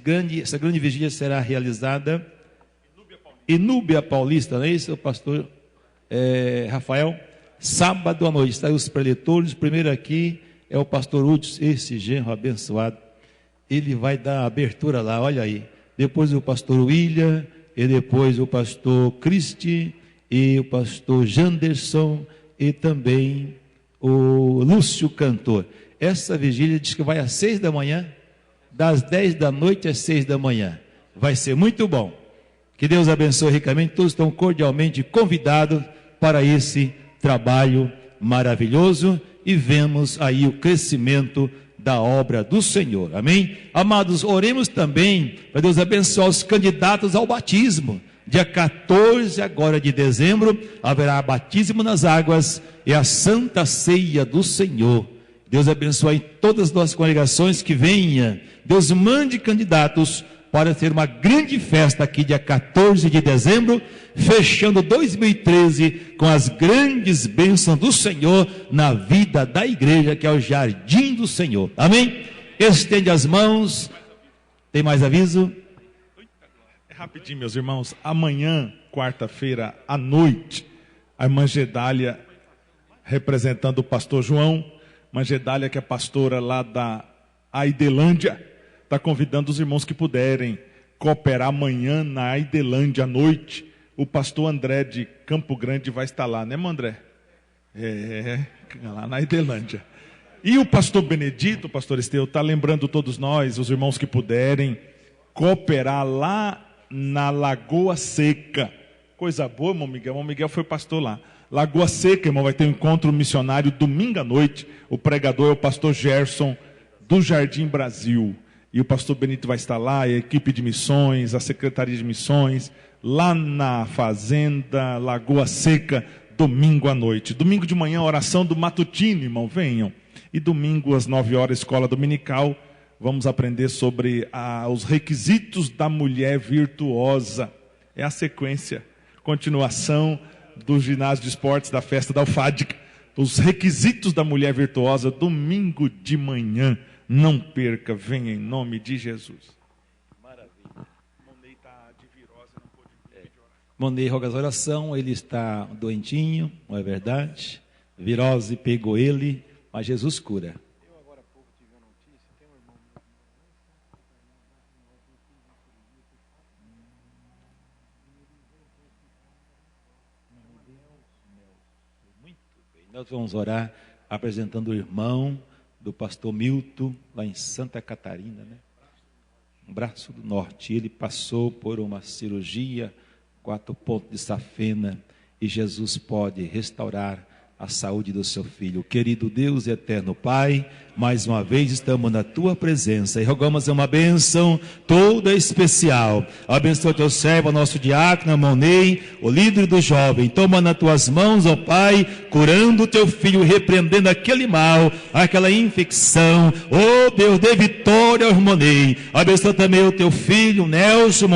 Speaker 4: grande vigília será realizada em Núbia Paulista, não é isso, pastor Rafael? Sábado à noite, está aí os preletores. Primeiro aqui é o pastor Hudson, esse genro abençoado. Ele vai dar a abertura lá, olha aí. Depois o pastor William, e depois o pastor Cristi, e o pastor Janderson, e também o Lúcio Cantor. Essa vigília diz que vai às 6 da manhã, das 10 da noite às 6 da manhã. Vai ser muito bom. Que Deus abençoe ricamente. Todos estão cordialmente convidados para esse trabalho maravilhoso, e vemos aí o crescimento da obra do Senhor, amém? Amados, oremos também para Deus abençoar os candidatos ao batismo. Dia 14 agora de dezembro haverá batismo nas águas e a Santa Ceia do Senhor. Deus abençoe todas as nossas congregações, que venha, Deus mande candidatos para ter uma grande festa aqui dia 14 de dezembro, fechando 2013 com as grandes bênçãos do Senhor na vida da igreja, que é o jardim do Senhor, amém? Estende as mãos. Tem mais aviso?
Speaker 2: Rapidinho, meus irmãos, amanhã, quarta-feira, à noite, a irmã Gedália, representando o pastor João, irmã Gedália, que é pastora lá da Aidelândia, está convidando os irmãos que puderem cooperar amanhã na Aidelândia à noite. O pastor André de Campo Grande vai estar lá, né, irmão André? Lá na Aidelândia. E o pastor Benedito, o pastor Esteu, está lembrando todos nós, os irmãos que puderem, cooperar lá na Lagoa Seca. Coisa boa, irmão Miguel. Irmão Miguel foi pastor lá. Lagoa Seca, irmão, vai ter um encontro missionário domingo à noite. O pregador é o pastor Gerson, do Jardim Brasil. E o pastor Benito vai estar lá, a equipe de missões, a secretaria de missões, lá na fazenda Lagoa Seca, domingo à noite. Domingo de manhã, oração do matutino, irmão, venham. E domingo às 9 horas, escola dominical, vamos aprender sobre os requisitos da mulher virtuosa. É a sequência, continuação do ginásio de esportes da festa da Alfádica. Os requisitos da mulher virtuosa, domingo de manhã. Não perca, venha em nome de Jesus.
Speaker 4: Maravilha. Monei está de virose, não pôde vir orar. Monei roga a oração, ele está doentinho, não é verdade? Virose pegou ele, mas Jesus cura. Eu agora há pouco tive uma notícia, tem um irmão muito bem. Nós vamos orar apresentando o irmão do pastor Milton, lá em Santa Catarina, né? Um braço do norte. Ele passou por uma cirurgia, 4 pontos de safena, e Jesus pode restaurar a saúde do seu filho. Querido Deus e eterno Pai, mais uma vez estamos na tua presença e rogamos uma bênção toda especial. Abençoa teu servo, nosso diácono Monei, o líder do jovem. Toma nas tuas mãos, ó Pai, curando o teu filho, repreendendo aquele mal, aquela infecção. Ó Deus, dê vitória ao Monei. Abençoa também o teu filho Nelson,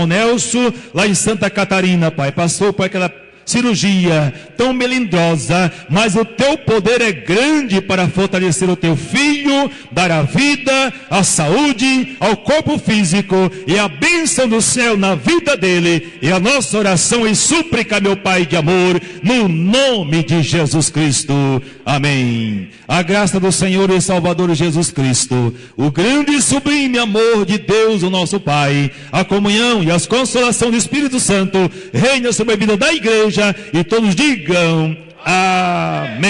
Speaker 4: lá em Santa Catarina, Pai. Passou por aquela cirurgia tão melindrosa, mas o teu poder é grande para fortalecer o teu filho, dar a vida, a saúde, ao corpo físico e a bênção do céu na vida dele. E a nossa oração e súplica, meu Pai de amor, no nome de Jesus Cristo. Amém. A graça do Senhor e Salvador Jesus Cristo, o grande e sublime amor de Deus, o nosso Pai, a comunhão e as consolações do Espírito Santo reina sobre a vida da igreja, e todos digam amém.